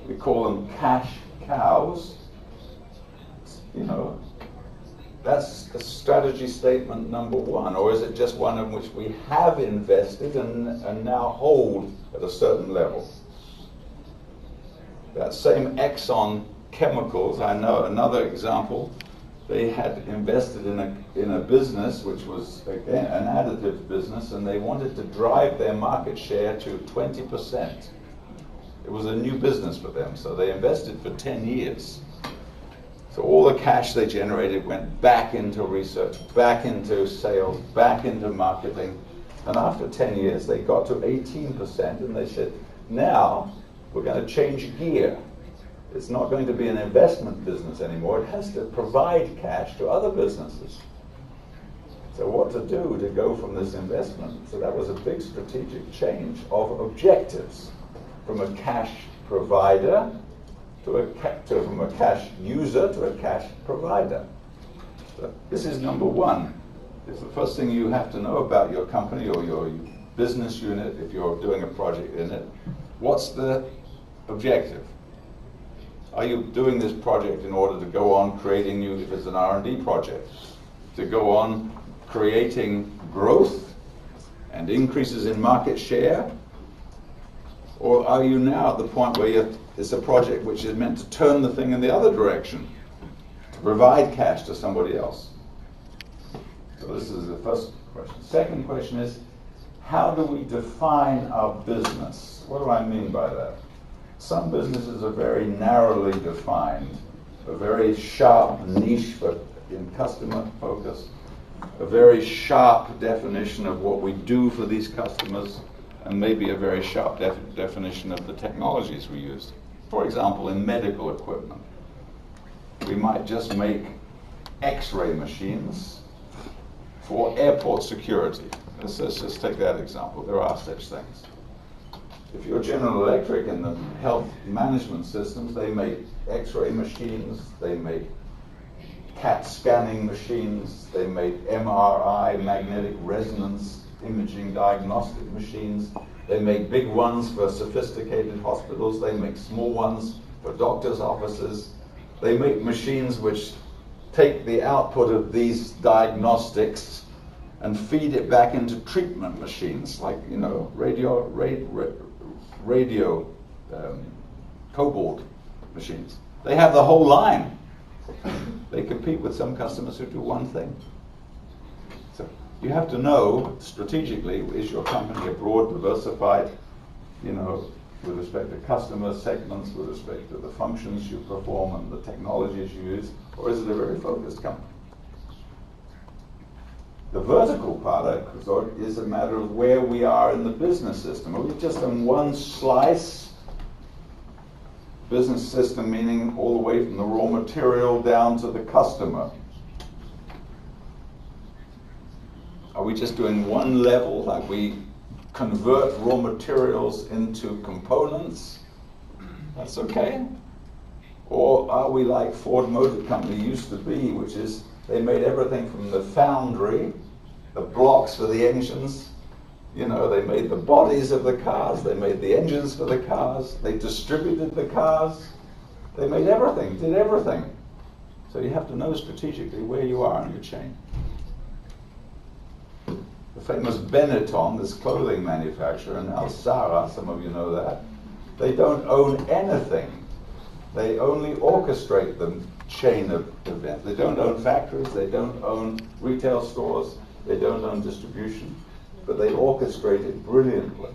We call them cash cows. You know, that's a strategy statement number 1. Or is it just one in which we have invested and now hold at a certain level? That same Exxon Chemicals, I know another example, they had invested in a business which was, again, an additive business, and they wanted to drive their market share to 20%. It was a new business for them, so they invested for 10 years. So all the cash they generated went back into research, back into sales, back into marketing. And after 10 years, they got to 18%, and they said, now we're going to change gear. It's not going to be an investment business anymore. It has to provide cash to other businesses. So what to do to go from this investment? So that was a big strategic change of objectives from a cash provider from a cash user to a cash provider. So this is number 1. It's the first thing you have to know about your company or your business unit if you're doing a project in it. What's the objective? Are you doing this project in order to go on creating new, if it's an R&D project, to go on creating growth and increases in market share? Or are you now at the point where it's a project which is meant to turn the thing in the other direction, to provide cash to somebody else? So this is the first question. Second question is, how do we define our business? What do I mean by that? Some businesses are very narrowly defined, a very sharp niche in customer focus, a very sharp definition of what we do for these customers, and maybe a very sharp definition of the technologies we use. For example, in medical equipment, we might just make X-ray machines for airport security. Let's just take that example. There are such things. If you're General Electric in the health management systems, they make X-ray machines, they make CAT scanning machines, they make MRI, magnetic resonance imaging diagnostic machines. They make big ones for sophisticated hospitals. They make small ones for doctors' offices. They make machines which take the output of these diagnostics and feed it back into treatment machines, like, you know, radio cobalt machines. They have the whole line. They compete with some customers who do one thing. So you have to know strategically, is your company a broad, diversified, you know, with respect to customer segments, with respect to the functions you perform and the technologies you use, or is it a very focused company? The vertical part is a matter of where we are in the business system. Are we just in one slice? Business system meaning all the way way from the raw material down to the customer? Are we just doing one level, like we convert raw materials into components? That's okay. Or are we like Ford Motor Company used to be, which is they made everything from the foundry, the blocks for the engines, you know, they made the bodies of the cars, they made the engines for the cars, they distributed the cars, they made everything, did everything. So you have to know strategically where you are in the chain. The famous Benetton, this clothing manufacturer, and now Zara, some of you know that, they don't own anything. They only orchestrate the chain of events. They don't own factories, they don't own retail stores, they don't own distribution, but they orchestrate it brilliantly.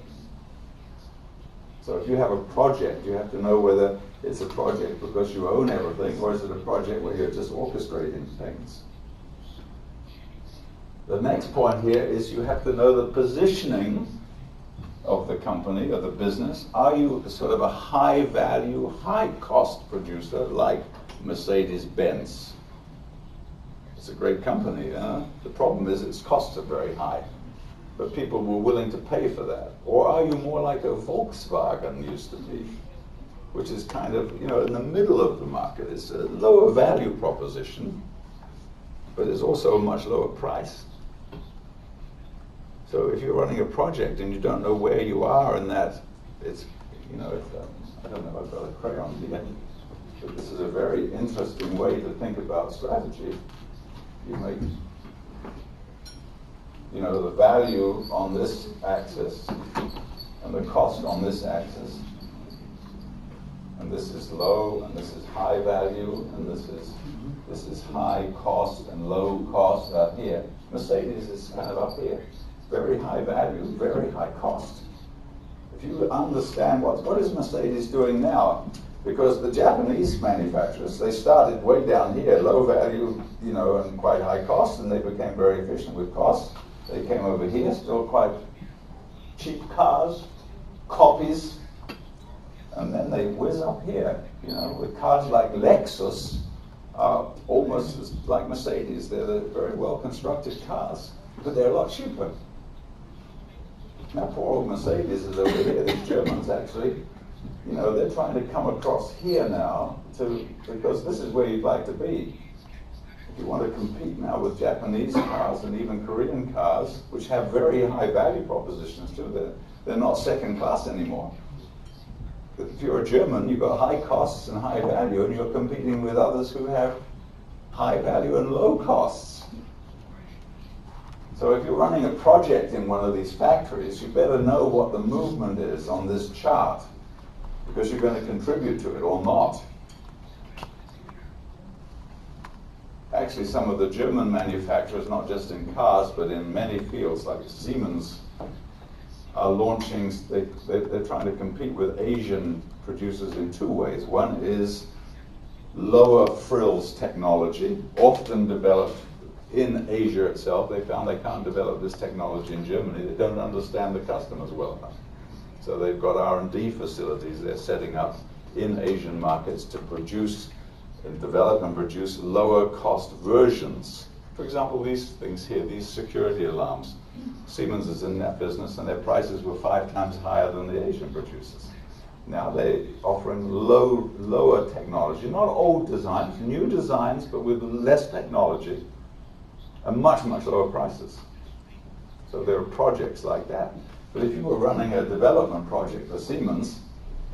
So if you have a project, you have to know whether it's a project because you own everything, or is it a project where you're just orchestrating things. The next point here is you have to know the positioning of the company or the business. Are you sort of a high value, high cost producer like Mercedes-Benz? It's a great company. The problem is its costs are very high, but people were willing to pay for that. Or are you more like a Volkswagen used to be, which is kind of, you know, in the middle of the market? It's a lower value proposition, but it's also a much lower price. So if you're running a project and you don't know where you are in that, it's, you know, it's, I don't know, I've got a crayon here, but this is a very interesting way to think about strategy. You make, you know, the value on this axis and the cost on this axis. And this is low and this is high value and this is high cost and low cost out here. Mercedes is kind of up here. Very high value, very high cost. If you understand what is Mercedes doing now, because the Japanese manufacturers, they started way down here, low value, you know, and quite high cost, and they became very efficient with cost. They came over here, still quite cheap cars, copies, and then they whiz up here, you know, with cars like Lexus are almost like Mercedes. They're very well constructed cars, but they're a lot cheaper. Now, poor old Mercedes is over here. These Germans actually, you know, they're trying to come across here now because this is where you'd like to be. If you want to compete now with Japanese cars and even Korean cars, which have very high value propositions too, they're not second class anymore. But if you're a German, you've got high costs and high value, and you're competing with others who have high value and low costs. So if you're running a project in one of these factories, you better know what the movement is on this chart, because you're going to contribute to it or not. Actually, some of the German manufacturers, not just in cars, but in many fields, like Siemens, are launching, they're trying to compete with Asian producers in two ways. One is lower frills technology, often developed in Asia itself. They found they can't develop this technology in Germany. They don't understand the customers well enough. So they've got R&D facilities they're setting up in Asian markets to produce and develop and produce lower cost versions. For example, these things here, these security alarms. Siemens is in that business and their prices were 5 times higher than the Asian producers. Now they're offering lower technology, not old designs, new designs, but with less technology and much, much lower prices. So there are projects like that. But if you were running a development project for Siemens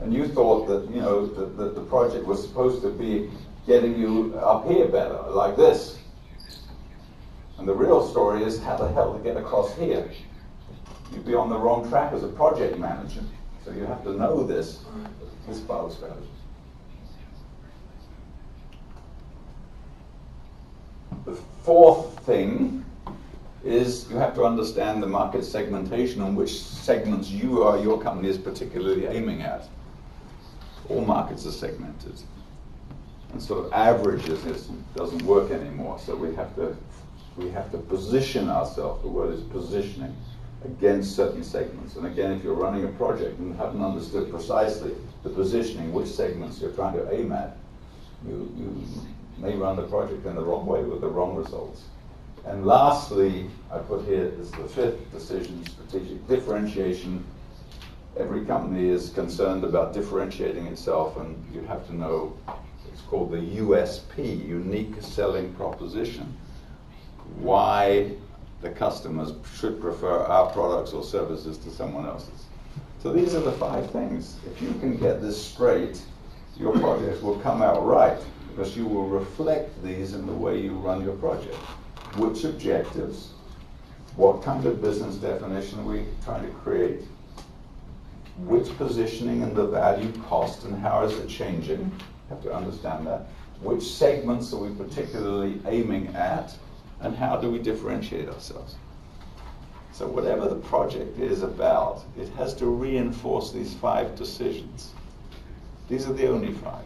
and you thought that, you know, that the project was supposed to be getting you up here better, like this, and the real story is how the hell to get across here, you'd be on the wrong track as a project manager. So you have to know this part of strategy. The fourth thing is you have to understand the market segmentation and which segments your company is particularly aiming at. All markets are segmented. And sort of averages doesn't work anymore. So we have to position ourselves, the word is positioning, against certain segments. And again, if you're running a project and haven't understood precisely the positioning, which segments you're trying to aim at, You may run the project in the wrong way with the wrong results. And lastly, I put here is the fifth decision, strategic differentiation. Every company is concerned about differentiating itself, and you have to know it's called the USP, unique selling proposition. Why the customers should prefer our products or services to someone else's. So these are the 5 things. If you can get this straight, your project will come out right, because you will reflect these in the way you run your project. Which objectives, what kind of business definition are we trying to create, which positioning and the value cost and how is it changing, you have to understand that. Which segments are we particularly aiming at, and how do we differentiate ourselves? So whatever the project is about, it has to reinforce these 5 decisions. These are the only 5.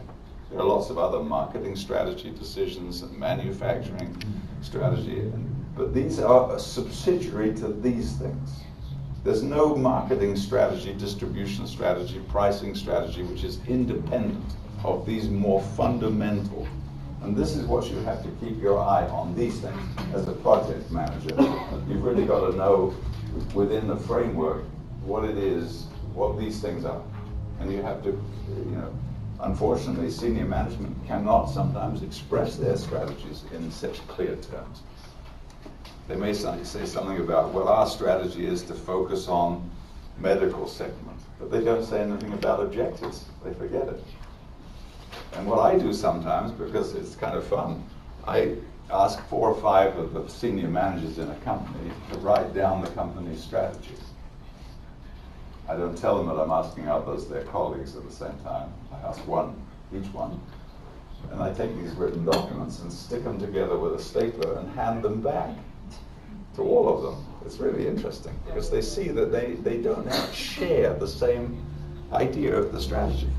There are lots of other marketing strategy decisions and manufacturing strategy, but these are a subsidiary to these things. There's no marketing strategy, distribution strategy, pricing strategy which is independent of these more fundamental. And this is what you have to keep your eye on, these things. As a project manager, you've really got to know within the framework what it is, what these things are. And you have to, unfortunately, senior management cannot sometimes express their strategies in such clear terms. They may say something about, well, our strategy is to focus on medical segment, but they don't say anything about objectives. They forget it. And what I do sometimes, because it's kind of fun, I ask 4 or 5 of the senior managers in a company to write down the company's strategy. I don't tell them that I'm asking others, their colleagues, at the same time. I ask each one, and I take these written documents and stick them together with a stapler and hand them back to all of them. It's really interesting, because they see that they don't share the same idea of the strategy.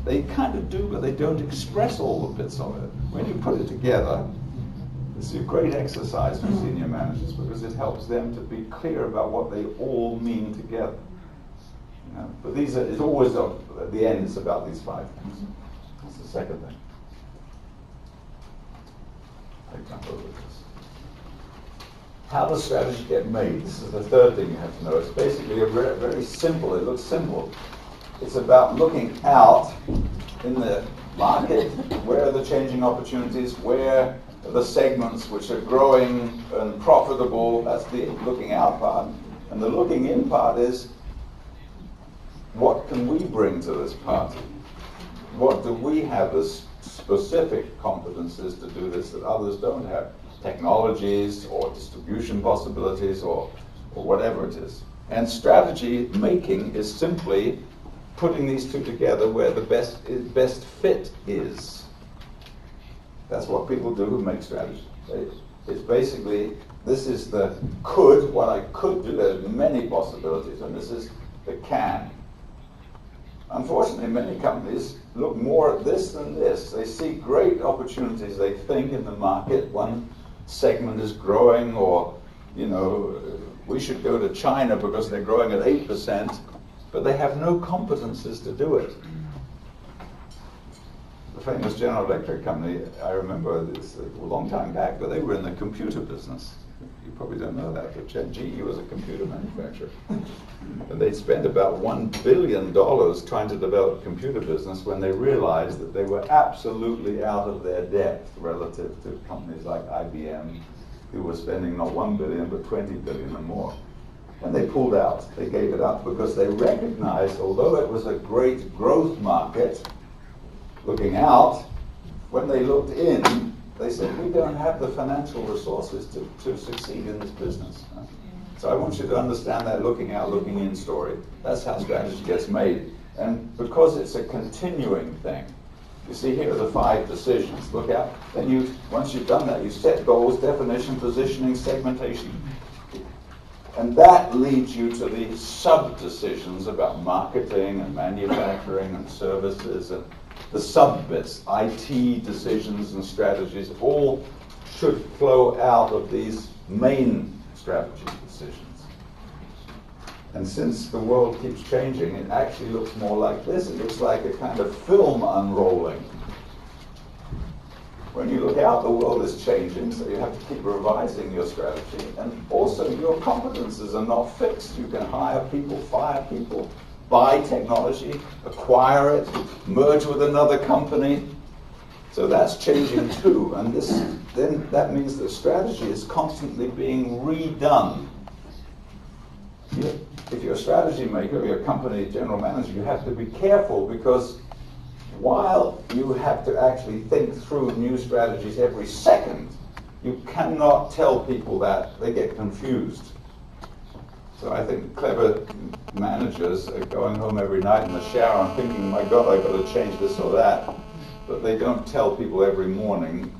They kind of do, but they don't express all the bits of it. When you put it together, it's a great exercise for senior managers, because it helps them to be clear about what they all mean together. But it's always, at the end, it's about these 5 things. That's the second thing. I jump over this. How does strategy get made? This is the third thing you have to know. It's basically very simple. It looks simple. It's about looking out in the market. Where are the changing opportunities? Where are the segments which are growing and profitable? That's the looking out part. And the looking in part is, what can we bring to this party? What do we have as specific competences to do this that others don't have? Technologies or distribution possibilities or whatever it is. And strategy making is simply putting these 2 together where the best fit is. That's what people do who make strategy. It's basically, this is the could, what I could do. There's many possibilities, and this is the can. Unfortunately, many companies look more at this than this. They see great opportunities, they think, in the market. One segment is growing, or, we should go to China because they're growing at 8%, but they have no competences to do it. The famous General Electric company, I remember this a long time back, but they were in the computer business. You probably don't know that, but GE was a computer manufacturer. And they spent about $1 billion trying to develop a computer business when they realized that they were absolutely out of their depth relative to companies like IBM, who were spending not $1 billion, but $20 billion or more. And they pulled out. They gave it up because they recognized, although it was a great growth market, looking out, when they looked in, they said, we don't have the financial resources to succeed in this business. So I want you to understand that looking out, looking in story. That's how strategy gets made. And because it's a continuing thing, you see here are the 5 decisions. Look out. Then once you've done that, you set goals, definition, positioning, segmentation. And that leads you to the sub-decisions about marketing and manufacturing and services, and the sub-bits, IT decisions and strategies, all should flow out of these main strategy decisions. And since the world keeps changing, it actually looks more like this. It looks like a kind of film unrolling. When you look out, the world is changing, so you have to keep revising your strategy. And also, your competences are not fixed. You can hire people, fire people, buy technology, acquire it, merge with another company. So that's changing too. And then that means that strategy is constantly being redone. If you're a strategy maker, you're a company general manager, you have to be careful, because while you have to actually think through new strategies every second, you cannot tell people that. They get confused. So I think clever managers are going home every night in the shower and thinking, my God, I've got to change this or that. But they don't tell people every morning,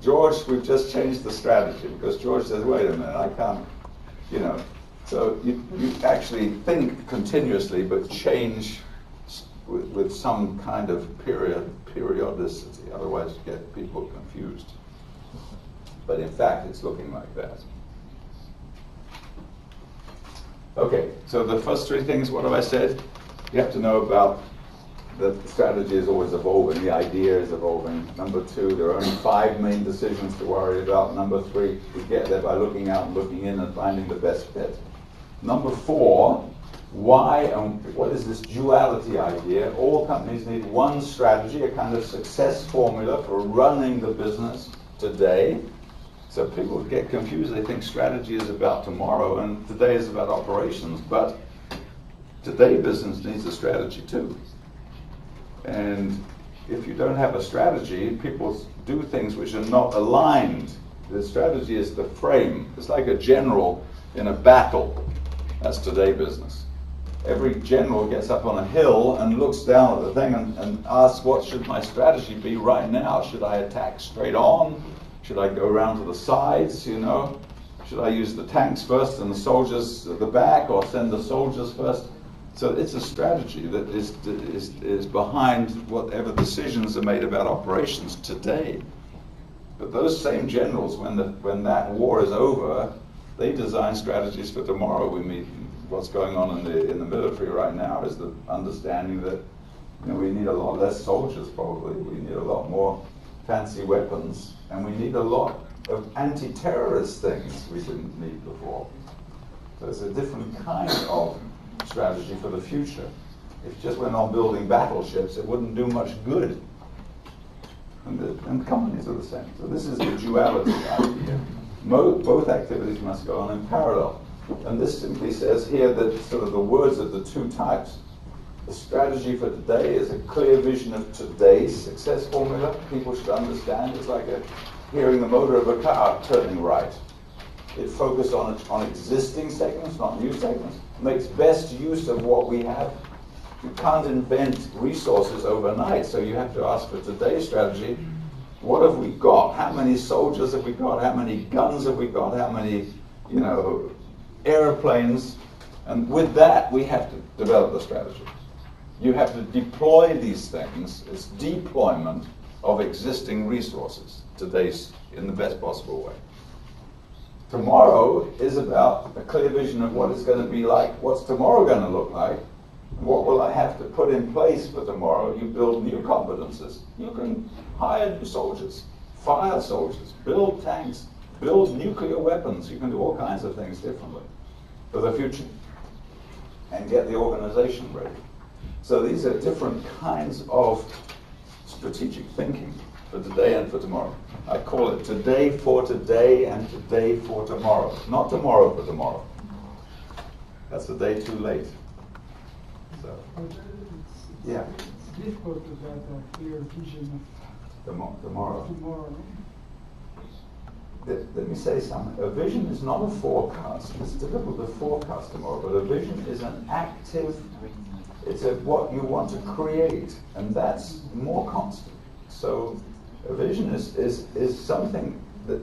George, we've just changed the strategy, because George says, wait a minute, I can't, you know. So you actually think continuously, but change with some kind of periodicity, otherwise you get people confused. But in fact, it's looking like that. Okay, so the first three things, what have I said? You have to know about the strategy is always evolving, the idea is evolving. Number two, there are only 5 main decisions to worry about. Number 3, we get there by looking out and looking in and finding the best fit. Number 4, why and what is this duality idea? All companies need one strategy, a kind of success formula for running the business today. So people get confused, they think strategy is about tomorrow and today is about operations, but today business needs a strategy too. And if you don't have a strategy, people do things which are not aligned. The strategy is the frame. It's like a general in a battle. That's today business. Every general gets up on a hill and looks down at the thing and asks, what should my strategy be right now? Should I attack straight on? Should I go around to the sides, you know? Should I use the tanks first and the soldiers at the back, or send the soldiers first? So it's a strategy that is behind whatever decisions are made about operations today. But those same generals, when that war is over, they design strategies for tomorrow. We meet what's going on in the military right now is the understanding that, you know, we need a lot less soldiers probably. We need a lot more fancy weapons, and we need a lot of anti-terrorist things we didn't need before. So it's a different kind of strategy for the future. If you just went on building battleships, it wouldn't do much good. And companies are the same. So this is the duality idea. Both activities must go on in parallel. And this simply says here that sort of the words of the two types. The strategy for today is a clear vision of today's success formula. People should understand it's like hearing the motor of a car turning right. It focuses on existing segments, not new segments. Makes best use of what we have. You can't invent resources overnight, so you have to ask for today's strategy. What have we got? How many soldiers have we got? How many guns have we got? How many, you know, airplanes? And with that, we have to develop the strategy. You have to deploy these things. It's deployment of existing resources today's in the best possible way. Tomorrow is about a clear vision of what it's going to be like. What's tomorrow going to look like? What will I have to put in place for tomorrow? You build new competences. You can hire new soldiers, fire soldiers, build tanks, build nuclear weapons. You can do all kinds of things differently for the future and get the organization ready. So these are different kinds of strategic thinking for today and for tomorrow. I call it today for today and today for tomorrow. Not tomorrow for tomorrow. That's a day too late. So, yeah. It's difficult to get a clear vision Tomorrow. of tomorrow. Let me say something. A vision is not a forecast. It's difficult to forecast tomorrow, but a vision is an active, it's what you want to create, and that's more constant. So a vision is something that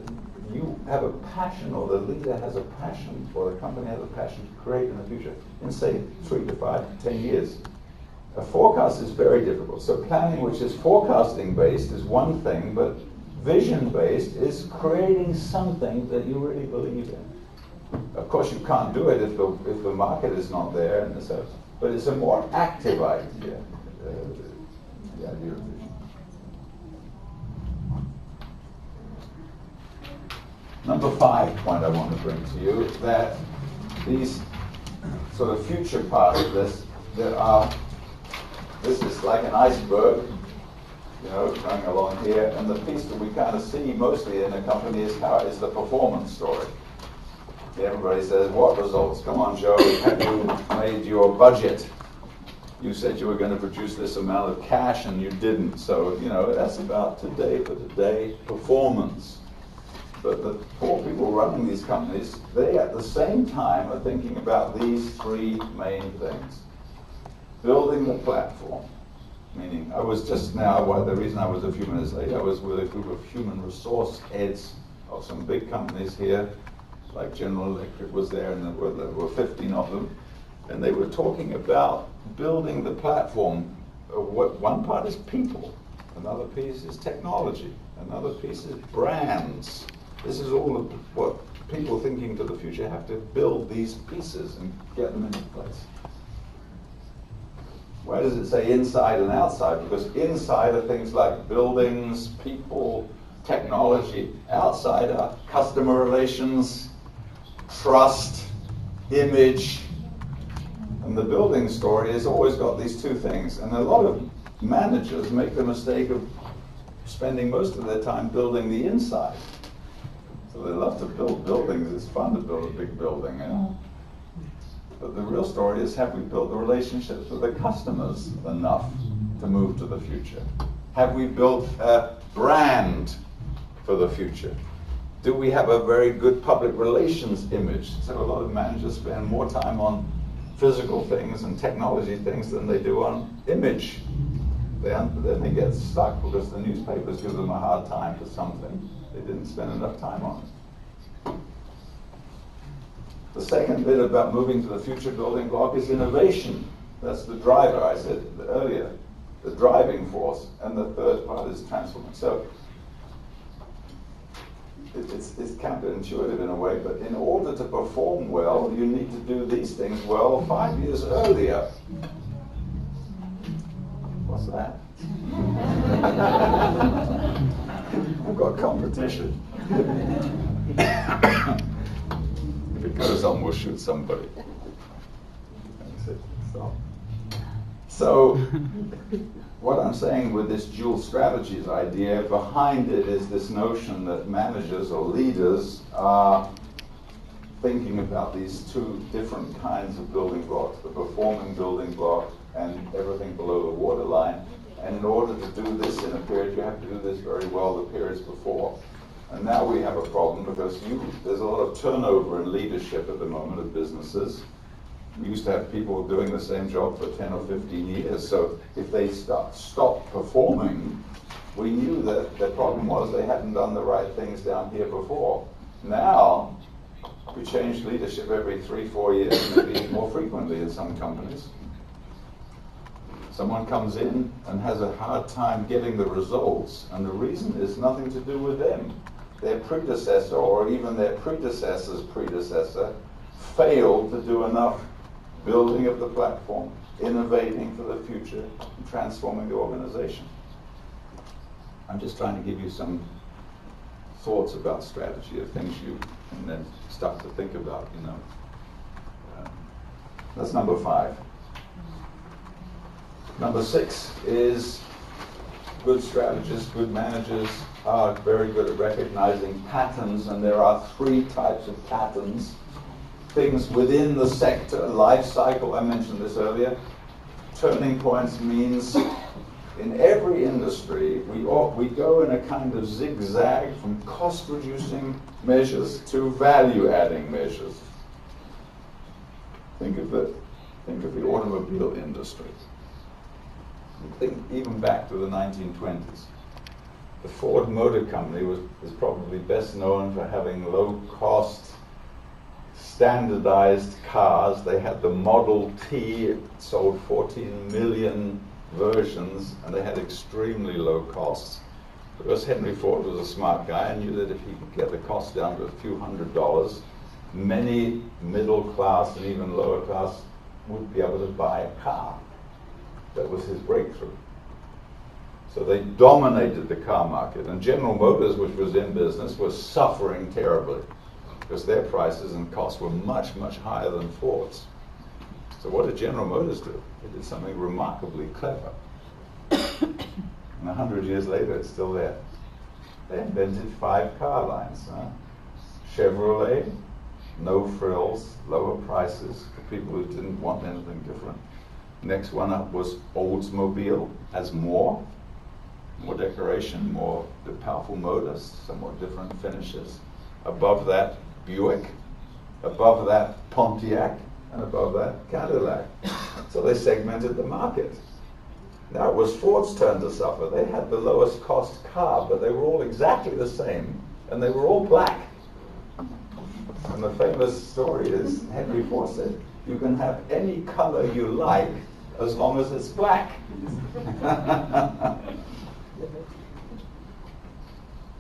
you have a passion, or the leader has a passion, or the company has a passion to create in the future, in say 3 to 5 to 10 years. A forecast is very difficult. So planning, which is forecasting based, is one thing, but vision based is creating something that you really believe in. Of course, you can't do it if the market is not there, and so, but it's a more active idea. The idea of vision. Number 5 point I want to bring to you is that these sort of future part of this, this is like an iceberg, you know, going along here, and the piece that we kind of see mostly in a company is the performance story. Everybody says, what results? Come on, Joe, have you made your budget? You said you were going to produce this amount of cash and you didn't. So, you know, that's about today for today performance. But the poor people running these companies, they at the same time are thinking about these 3 main things. Building the platform, meaning I was just now, the reason I was a few minutes late, I was with a group of human resource heads of some big companies here, like General Electric was there, and there were 15 of them, and they were talking about building the platform. One part is people, another piece is technology, another piece is brands. This is all of what people thinking to the future have to build these pieces and get them into place. Why does it say inside and outside? Because inside are things like buildings, people, technology. Outside are customer relations, trust, image. And the building story has always got these 2 things. And a lot of managers make the mistake of spending most of their time building the inside. So they love to build buildings. It's fun to build a big building. But the real story is, have we built the relationships with the customers enough to move to the future? Have we built a brand for the future? Do we have a very good public relations image? So a lot of managers spend more time on physical things and technology things than they do on image. Then they get stuck because the newspapers give them a hard time for something they didn't spend enough time on it. The second bit about moving to the future building block is innovation. That's the driver, I said earlier, the driving force. And the third part is transformation. So it's counterintuitive in a way, but in order to perform well, you need to do these things well 5 years earlier. What's that? We've got competition. If it goes on, we'll shoot somebody. That's it. So what I'm saying with this dual strategies idea, behind it is this notion that managers or leaders are thinking about these 2 different kinds of building blocks, the performing building block and everything below the waterline. And in order to do this in a period, you have to do this very well the periods before. And now we have a problem because there's a lot of turnover in leadership at the moment of businesses. We used to have people doing the same job for 10 or 15 years. So if they stopped performing, we knew that the problem was they hadn't done the right things down here before. Now, we change leadership every 3-4 years, maybe more frequently in some companies. Someone comes in and has a hard time getting the results, and the reason is nothing to do with them. Their predecessor, or even their predecessor's predecessor, failed to do enough building of the platform, innovating for the future, and transforming the organization. I'm just trying to give you some thoughts about strategy, of things you can then start to think about, you know. That's number 5. Number 6 is good strategists, good managers are very good at recognizing patterns, and there are 3 types of patterns. Things within the sector, life cycle, I mentioned this earlier. Turning points means in every industry, we go in a kind of zigzag from cost-reducing measures to value-adding measures. Think of the automobile industry. Think even back to the 1920s. The Ford Motor Company is probably best known for having low-cost, standardized cars. They had the Model T, it sold 14 million versions, and they had extremely low costs. Because Henry Ford was a smart guy and knew that if he could get the cost down to a few $100s, many middle class and even lower class would be able to buy a car. That was his breakthrough. So they dominated the car market, and General Motors, which was in business, was suffering terribly because their prices and costs were much, much higher than Ford's. So what did General Motors do? They did something remarkably clever. And 100 years later, it's still there. They invented 5 car lines. Chevrolet, no frills, lower prices for people who didn't want anything different. Next one up was Oldsmobile, has more decoration, more powerful motors, somewhat different finishes. Above that, Buick. Above that, Pontiac. And above that, Cadillac. So they segmented the market. Now it was Ford's turn to suffer. They had the lowest cost car, but they were all exactly the same, and they were all black. And the famous story is, Henry Ford said, you can have any color you like as long as it's black.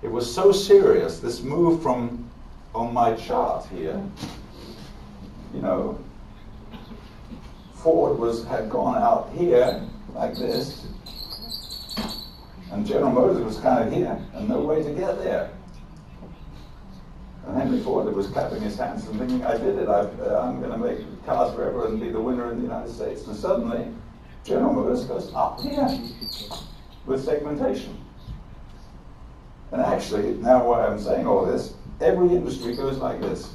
It was so serious, this move from, on my chart here, you know, Ford had gone out here like this, and General Motors was kind of here, and no way to get there. And Henry Ford was clapping his hands and thinking, I did it, I'm going to make cars forever and be the winner in the United States. And suddenly, General Motors goes up here with segmentation. And actually, now why I'm saying all this, every industry goes like this.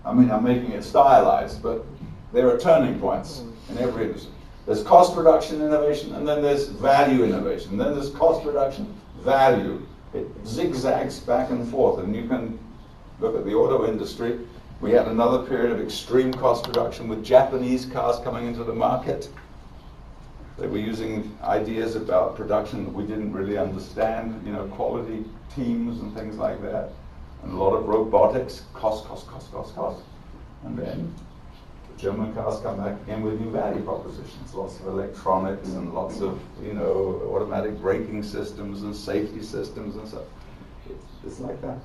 I mean, I'm making it stylized, but there are turning points in every industry. There's cost reduction innovation, and then there's value innovation. And then there's cost reduction, value. It zigzags back and forth, and you can look at the auto industry. We had another period of extreme cost reduction with Japanese cars coming into the market. They were using ideas about production that we didn't really understand, you know, quality teams and things like that. And a lot of robotics, cost. And then the German cars come back again with new value propositions, lots of electronics and lots of, you know, automatic braking systems and safety systems and stuff. It's like that.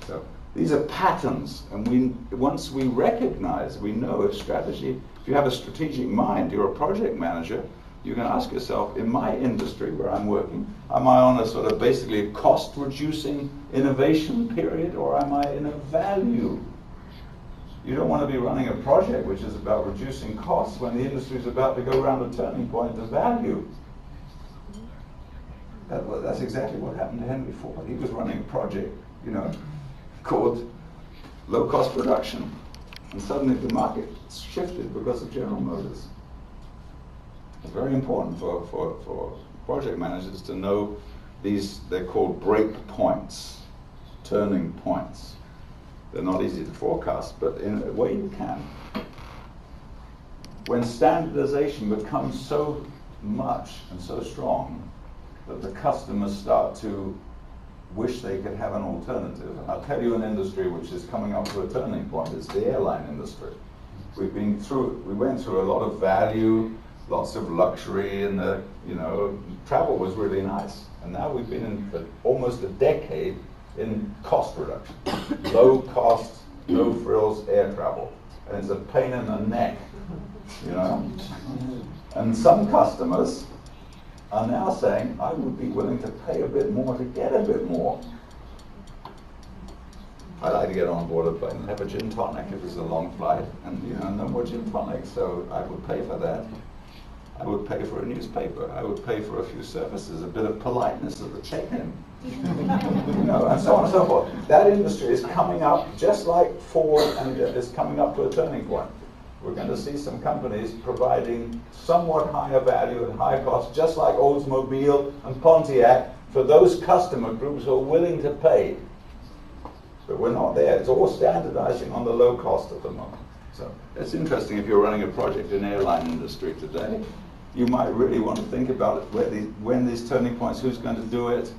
So these are patterns, and once we recognize, we know a strategy. If you have a strategic mind, you're a project manager, you can ask yourself, in my industry where I'm working, am I on a sort of basically a cost-reducing innovation period, or am I in a value? You don't want to be running a project which is about reducing costs when the industry is about to go around a turning point of value. That's exactly what happened to Henry Ford. He was running a project, you know, called low-cost production, and suddenly the market shifted because of General Motors. It's very important for project managers to know these, they're called break points, turning points. They're not easy to forecast, but in a way you can. When standardization becomes so much and so strong that the customers start to wish they could have an alternative. And I'll tell you an industry which is coming up to a turning point. It's the airline industry. We went through a lot of value, lots of luxury, and travel was really nice. And now we've been in for almost a decade in cost reduction. Low cost, no frills air travel. And it's a pain in the neck, you know. And some customers are now saying, I would be willing to pay a bit more to get a bit more. I'd like to get on board a plane and have a gin tonic if it's a long flight, and no more gin tonic, so I would pay for that. I would pay for a newspaper. I would pay for a few services, a bit of politeness at the check-in, and so on and so forth. That industry is coming up just like Ford, and is coming up to a turning point. We're going to see some companies providing somewhat higher value at higher cost, just like Oldsmobile and Pontiac, for those customer groups who are willing to pay. But we're not there. It's all standardizing on the low cost at the moment. So it's interesting if you're running a project in the airline industry today. You might really want to think about it, when these turning points, who's going to do it.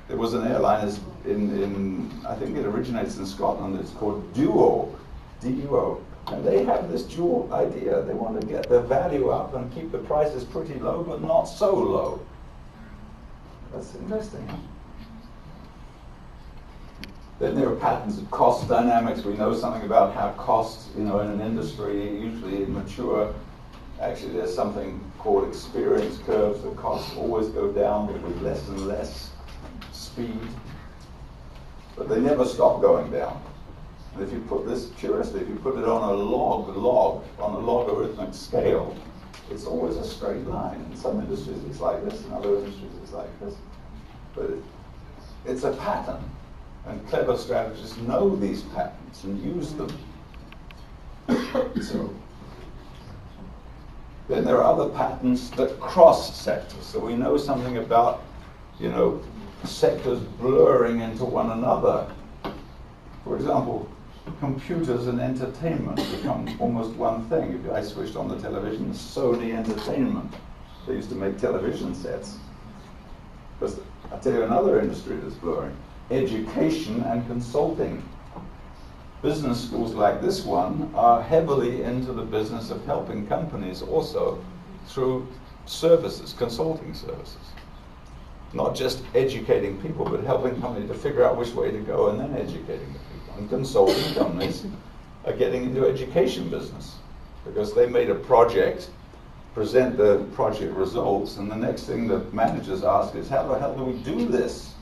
There was an airline I think it originates in Scotland, it's called Duo, D-U-O. And they have this dual idea. They want to get the value up and keep the prices pretty low, but not so low. That's interesting, huh? Then there are patterns of cost dynamics. We know something about how costs, in an industry, usually mature. Actually, there's something called experience curves. The costs always go down with less and less speed, but they never stop going down. And if you put this, curiously, if you put it on a on a logarithmic scale, it's always a straight line. In some industries it's like this, in other industries it's like this. But it's a pattern, and clever strategists know these patterns and use them. So then there are other patterns that cross sectors. So we know something about, sectors blurring into one another. For example, computers and entertainment become almost one thing. If I switched on the television, Sony Entertainment, they used to make television sets. But I'll tell you another industry that's blurring: education and consulting. Business schools like this one are heavily into the business of helping companies also through services, consulting services. Not just educating people, but helping companies to figure out which way to go and then educating the people. And consulting companies are getting into education business because they made a project, present the project results, and the next thing the managers ask is, how the hell do we do this?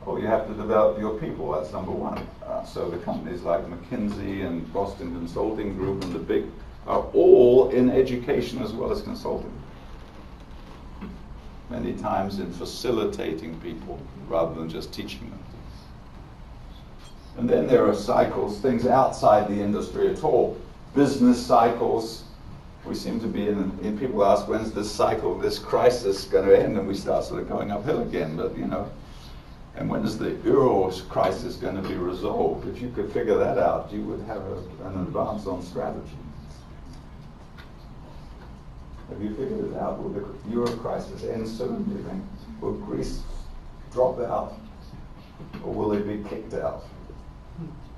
Oh, you have to develop your people, that's number one. So the companies like McKinsey and Boston Consulting Group and the big are all in education as well as consulting. Many times in facilitating people rather than just teaching them. And then there are cycles, things outside the industry at all. Business cycles. We seem to be in people ask, when's this cycle, this crisis going to end? And we start sort of going uphill again, but and when is the euro crisis going to be resolved? If you could figure that out, you would have an advance on strategy. Have you figured it out? Will the euro crisis end soon, do you think? Will Greece drop out? Or will they be kicked out?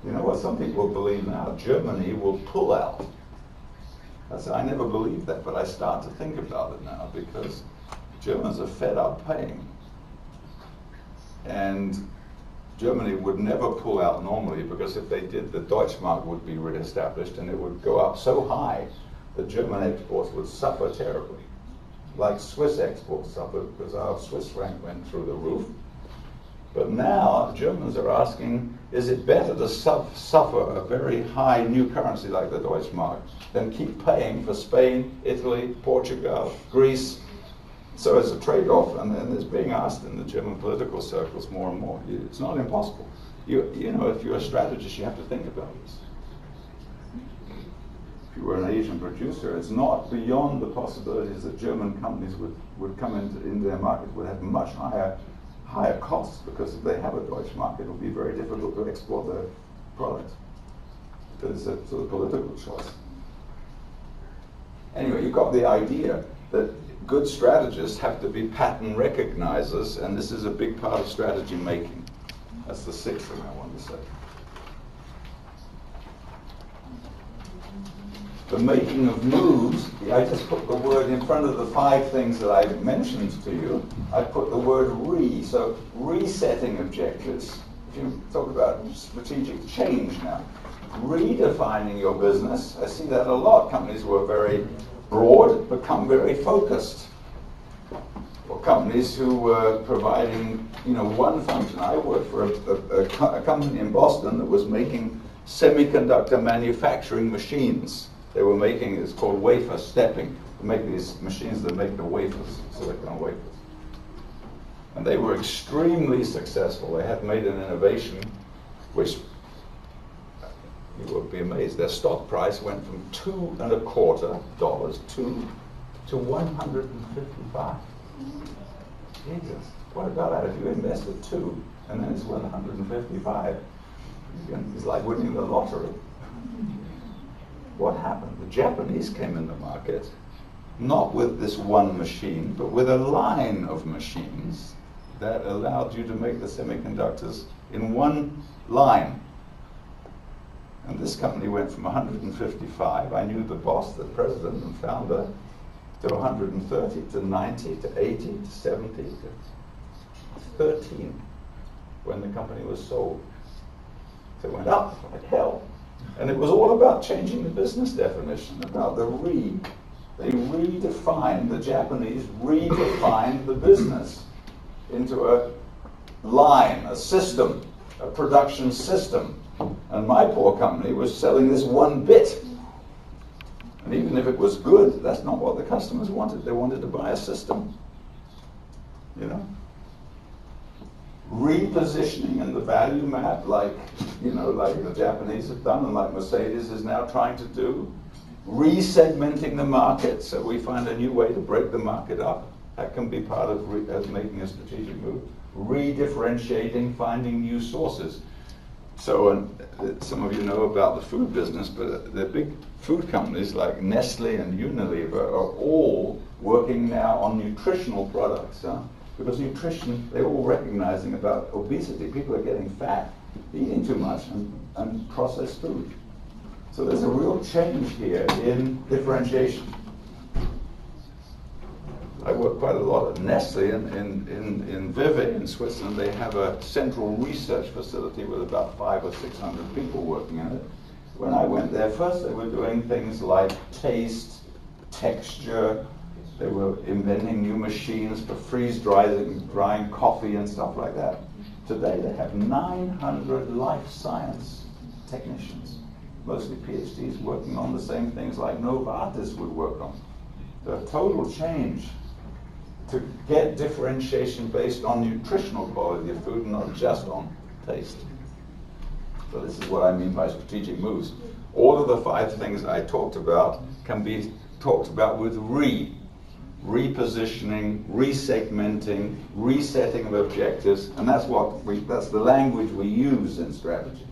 You know what some people believe now? Germany will pull out. I never believed that, but I start to think about it now because Germans are fed up paying. And Germany would never pull out normally, because if they did, the Deutschmark would be re-established and it would go up so high that German exports would suffer terribly, like Swiss exports suffered because our Swiss franc went through the roof. But now Germans are asking, is it better to suffer a very high new currency like the Deutschmark than keep paying for Spain, Italy, Portugal, Greece? So it's a trade-off, and it's being asked in the German political circles more and more. It's not impossible. You know, if you're a strategist, you have to think about this. If you were an Asian producer, it's not beyond the possibilities that German companies would come into their market, would have much higher costs, because if they have a Deutschmark, it will be very difficult to export their products. Because it's a sort of political choice. Anyway, you got the idea that good strategists have to be pattern recognizers, and this is a big part of strategy making. That's the sixth thing I want to say. The making of moves, I just put the word in front of the 5 things that I mentioned to you. I put the word so resetting objectives. If you talk about strategic change now, redefining your business, I see that a lot. Companies who are very broad become very focused. Or companies who were providing, one function. I worked for a company in Boston that was making semiconductor manufacturing machines. They were making, it's called wafer stepping. They make these machines that make the wafers, silicon wafers. And they were extremely successful. They had made an innovation which, you would be amazed, their stock price went from $2.25 to $155. Jesus, what about that? If you invested 2 and then it's 155, it's like winning the lottery. What happened? The Japanese came in the market, not with this one machine, but with a line of machines that allowed you to make the semiconductors in one line. And this company went from 155, I knew the boss, the president and founder, to 130, to 90, to 80, to 70, to 13 when the company was sold. They went up like hell. And it was all about changing the business definition, about they redefined, the Japanese redefined the business into a line, a system, a production system. And my poor company was selling this one bit. And even if it was good, that's not what the customers wanted. They wanted to buy a system. You know? Repositioning in the value map, like the Japanese have done, and like Mercedes is now trying to do. Resegmenting the market, so we find a new way to break the market up. That can be part of making a strategic move. Redifferentiating, finding new sources. So some of you know about the food business, but the big food companies like Nestle and Unilever are all working now on nutritional products. Because nutrition, they're all recognizing about obesity. People are getting fat, eating too much, and processed food. So there's a real change here in differentiation. I work quite a lot at Nestle in Vevey in Switzerland. They have a central research facility with about 500 or 600 people working in it. When I went there first, they were doing things like taste, texture. They were inventing new machines for freeze-drying coffee and stuff like that. Today they have 900 life science technicians, mostly PhDs, working on the same things like Novartis would work on. The total change to get differentiation based on nutritional quality of food, not just on taste. So this is what I mean by strategic moves. All of the 5 things I talked about can be talked about with repositioning, resegmenting, resetting of objectives, and that's the language we use in strategy.